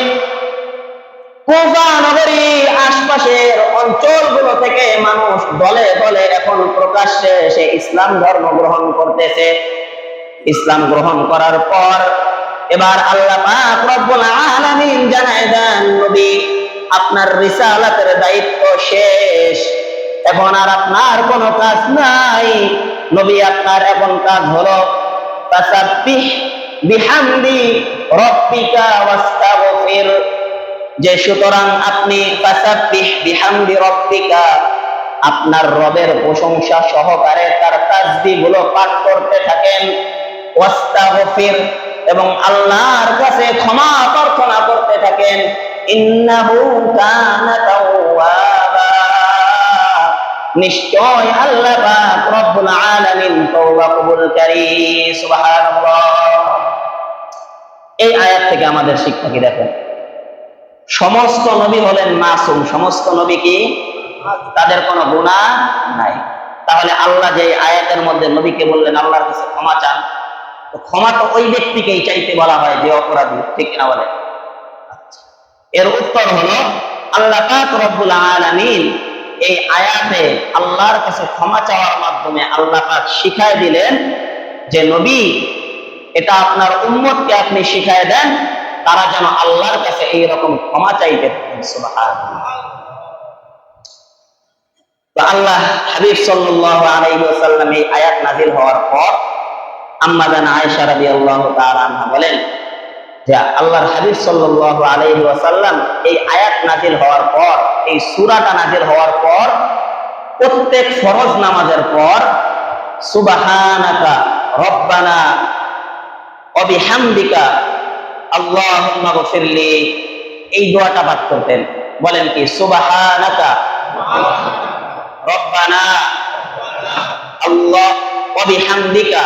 কুফা নগরী, আশপাশের অঞ্চলগুলো থেকে মানুষ দলে দলে এখন প্রকাশ্যে এসে ইসলাম ধর্ম গ্রহণ করতেছে। ইসলাম গ্রহণ করার পর এবার আল্লাহ পাক রব্বুল আলামিন জানায় দেন, নবী আপনার রিসালাতের দায়িত্ব শেষ, এখন আর আপনার কোনো কাজ নাই। নবী আপনার এখন কাজ হলো ফাসাব্বিহ বিহামদি রাব্বিকা ওয়াস্তাগফির, যে সুতরাং আপনি ফাসাব্বিহ বিহামদি রাব্বিকা, আপনার রবের প্রশংসা সহকারে তার তাসবিহ গুলো পাঠ করতে থাকেন, ওয়াস্তাগফির, এবং আল্লাহর কাছে ক্ষমা প্রার্থনা করতে থাকেন, ইন্নাহু কানা তাওয়াবা, নিশ্চয় আল্লাহ পাক রব্বুল আলামিন তওবা কবুলকারী। সুবহানাল্লাহ। এই আয়াত থেকে আমাদের শিক্ষা কি দেখেন, সমস্ত নবী হলেন মাসুম। সমস্ত নবী কি, তাদের কোনো গুনাহ নাই। তাহলে আল্লাহ যে আয়াতের মধ্যে নবীকে বললেন আল্লাহর কাছে ক্ষমা চান, তো ক্ষমা তো ওই ব্যক্তিকেই চাইতে বলা হয় যে অপরাধী, ঠিক না বলেন? এর উত্তর হলো আল্লাহ পাক রব্বুল আলামিন এই আয়াতে আল্লাহর কাছে ক্ষমা চাওয়ার মাধ্যমে আল্লাহ পাক শিখায় দিলেন যে নবী, এটা আপনার উম্মতকে আপনি শিখায় দেন তারা যেন আল্লাহর কাছে এইরকম ক্ষমা চাইতে পারেন। সুবহানাল্লাহ। তো আল্লাহ হাবিব সাল্লাল্লাহু আলাইহি ওয়াসাল্লাম এই আয়াত নাযিল হওয়ার পর আম্মা জান আয়েশা রাদিয়াল্লাহু তাআলা আনহা বলেন যে আল্লাহর হাবিব সাল্লাল্লাহু আলাইহি ওয়াসাল্লাম এই আয়াত নাযিল হওয়ার পর, এই সূরাটা নাযিল হওয়ার পর প্রত্যেক ফরজ নামাজের পর সুবহানাকা রব্বানা ওয়া বিহামদিকা আল্লাহুম্মা গফিরলি, এই দোয়াটা পাঠ করতেন। বলেন কি, সুবহানাকা রব্বানা আল্লাহ ওয়া বিহামদিকা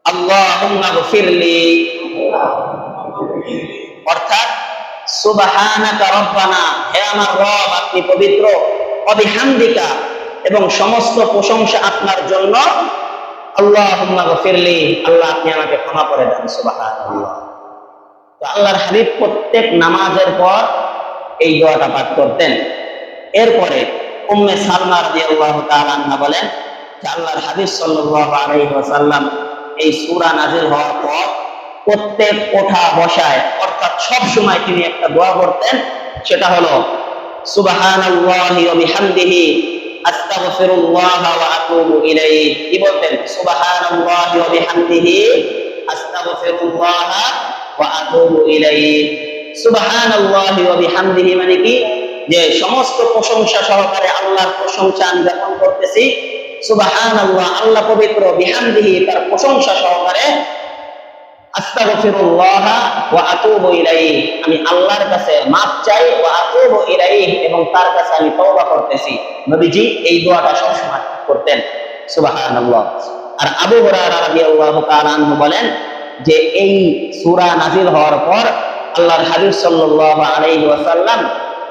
আল্লাহুম্মা গফিরলি, অর্থাৎ সুবহানাকা রব্বানা, হে আমার রব আপনি পবিত্র, ওয়া বিহামদিকা, এবং সমস্ত প্রশংসা আপনার জন্য, আল্লাহুম্মা গফিরলি, আল্লাহ আপনি আমাকে ক্ষমা করে দেন। সুবহানাল্লাহ। তো আল্লাহর হাবিব প্রত্যেক নামাজের পর এই দোয়াটা পাঠ করতেন। এরপরে উম্মে সালমা রাদিয়াল্লাহু তাআলা আনহা বলেন যে আল্লাহর হাবিব সাল্লাল্লাহু আলাইহি ওয়াসাল্লাম এই সূরা নাযিল হওয়ার পর প্রত্যেক ওঠা বসায়, অর্থাৎ সব সময় তিনি একটা দোয়া করতেন, সেটা হলো সুবহানাল্লাহি ওয়া বিহামদিহি আস্তাগফিরুল্লাহ ওয়া আতুবু ইলাইহি। কি বলতেন? সুবহানাল্লাহি ওয়া বিহামদিহি আস্তাগফিরুল্লাহ ওয়া আতুবু ইলাইহি। সুবহানাল্লাহি ওয়া বিহামদিহি মানে কি, যে সমস্ত প্রশংসা সহকারে আল্লাহর প্রশংসা আমি জ্ঞাপন করতেছি, সুবহানাল্লাহ আল্লাহ পবিত্র, বিহামদিহি তার প্রশংসা সহকারে, আস্তাগফিরুল্লাহ ওয়া আতুবু ইলাইহি আমি আল্লাহর কাছে মাফ চাই, ওয়া আতুবু ইলাইহি এবং তার কাছে আমি তওবা করতেছি। নবীজি এই দোয়াটা সব সময় করতেন। সুবহানাল্লাহ। আর আবু হুরায়রা রাদিয়াল্লাহু তাআলা আনহু বলেন যে এই সূরা নাযিল হওয়ার পর আল্লাহর হাবিব সাল্লাল্লাহু আলাইহি ওয়াসাল্লাম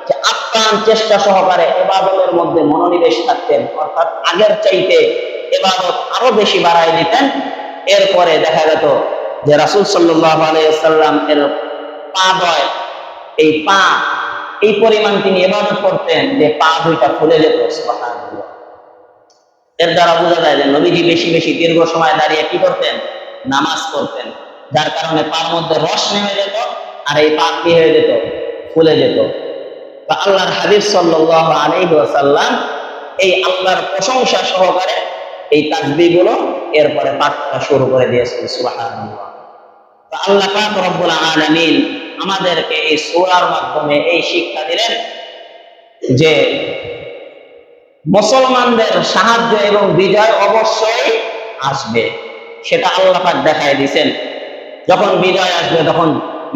যে আপ্রাণ চেষ্টা সহকারে ইবাদতের মধ্যে মনোনিবেশ থাকতেন, অর্থাৎ আগের চাইতে ইবাদত আরো বেশি বাড়ায় দিতেন। এরপরে দেখা যেত যে রাসূল সাল্লাল্লাহু আলাইহি ওয়াসাল্লাম এর পা দয়, এই পা এই পরিমাণ তিনি ইবাদত করতেন যে পা দুইটা ফুলে যেত। সুবহানাল্লাহ। এর দ্বারা বোঝা যায় যে নবীজি বেশি বেশি দীর্ঘ সময় দাঁড়িয়ে কি করতেন? নামাজ পড়তেন, যার কারণে পার মধ্যে রস নেমে যেত আর এই পা কি হয়ে যেত? ফুলে যেত। তো আল্লাহর হাবিব সাল্লাল্লাহু আলাইহি ওয়াসাল্লাম এই আল্লাহর প্রশংসা সহকারে এই তাসবিহ গুলো এরপরে পাঠ করা শুরু করে দিয়েছেন। সুবহানাল্লাহ। তো আল্লাহ পাক রব্বুল আলামিন আমাদেরকে এই সূরার মাধ্যমে এই শিক্ষা দিলেন যে মুসলমানদের সাহায্য এবং বিজয় অবশ্যই আসবে, সেটা আল্লাহ পাক দেখায় দিয়েছেন। যখন বিজয় আসবে তখন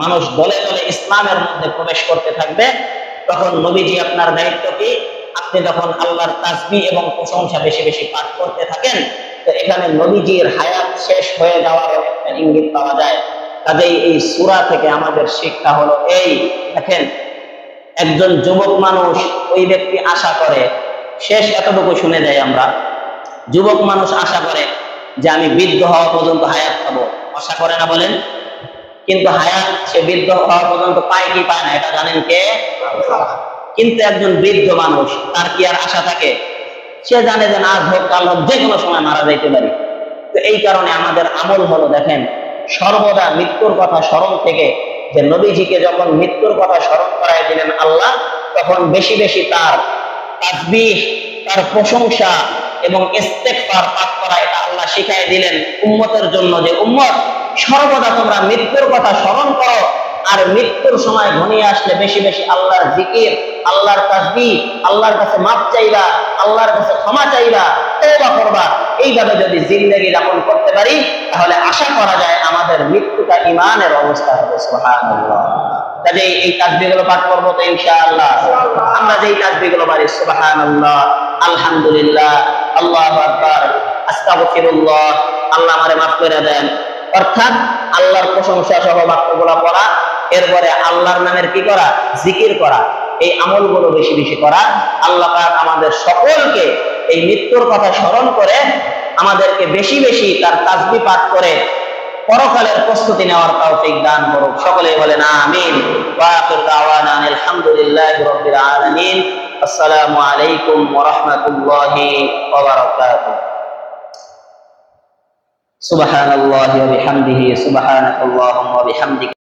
মানুষ দলে দলে ইসলামের মধ্যে প্রবেশ করতে থাকবে, তখন নবীজি আপনার দায়িত্ব কি? আপনি যখন আল্লাহর তাসবিহ এবং প্রশংসা বেশি বেশি পাঠ করতে থাকেন, তো এখানে নবীজির হায়াত শেষ হয়ে যাওয়ার একটা ইঙ্গিত পাওয়া যায়। কাজেই এই সূরা থেকে আমাদের শিক্ষা হলো এই, দেখেন একজন যুবক মানুষ, ওই ব্যক্তি আশা করে, শেষ এতটুকু শুনে যাই আমরা, যুবক মানুষ আশা করে যে আমি বৃদ্ধ হওয়া পর্যন্ত হায়াত পাবো, আশা করে না বলেন? কিন্তু হায়াত সে বৃদ্ধ হওয়া পর্যন্ত পায় কি পায় না এটা জানেন কে? কিন্তু একজন বৃদ্ধ মানুষ, তার কি আর আশা থাকে? সে জানে যে আজ হোক কাল হোক যে কোনো সময় মারা যাইতে পারি। তো এই কারণে আমাদের আমল হলো, দেখেন সর্বদা মৃত্যুর কথা স্মরণ থেকে, যে নবীজিকে যখন মৃত্যুর কথা স্মরণ করায় দিলেন আল্লাহ, তখন বেশি বেশি তার তাসবিহ, তার প্রশংসা এবং ইস্তেগফার পাঠ করা, এটা আল্লাহ শিখাই দিলেন উম্মতের জন্য, যে উম্মত সর্বদা তোমরা মৃত্যুর কথা স্মরণ করো, আর মৃত্যুর সময় ঘনিয়ে আসলে বেশি বেশি আল্লাহর জিকির, আল্লাহর তাসবিহ, আল্লাহর কাছে মাফ চাইবা, আল্লাহর কাছে ক্ষমা চাইবা, তওবা করবা। এইভাবে যদি জিন্দেগি যাপন করতে পারি, তাহলে আশা করা যায় আমাদের মৃত্যুটা ঈমানের অবস্থা হবে। সুবহানাল্লাহ। কাজে এই তাসবিহগুলো পাঠ করবো তো ইনশাআল্লাহ। আমরা যেই তাসবিহগুলো পারি, সুবহানাল্লাহ, আলহামদুলিল্লাহ, আল্লাহু আকবার, আস্তাগফিরুল্লাহ, আল্লাহ আমারে মাফ করে দেন, অর্থাৎ আল্লাহর প্রশংসা সহ বাক্যগুলো পড়া, এরপরে আল্লাহর নামের কি করা, জিকির করা, এই আমলগুলো বেশি বেশি করা। আল্লাহ পাক আমাদের সকলকে এই মৃত্যুর কথা স্মরণ করে আমাদেরকে বেশি বেশি তার তাসবিহ পাঠ করে পরকালের প্রস্তুতি নেওয়ার তৌফিক দান করুক। সকলেই বলেন আমিন। ওয়া আখিরু দাওয়ানা আলহামদুলিল্লাহি রাব্বিল আলামিন। আসসালামু আলাইকুম ওয়া রাহমাতুল্লাহি ওয়া বারাকাতুহু। সুবহানাল্লাহি ওয়া বিহামদিহি, সুবহানাকাল্লাহুম্মা ওয়া বিহামদিকা।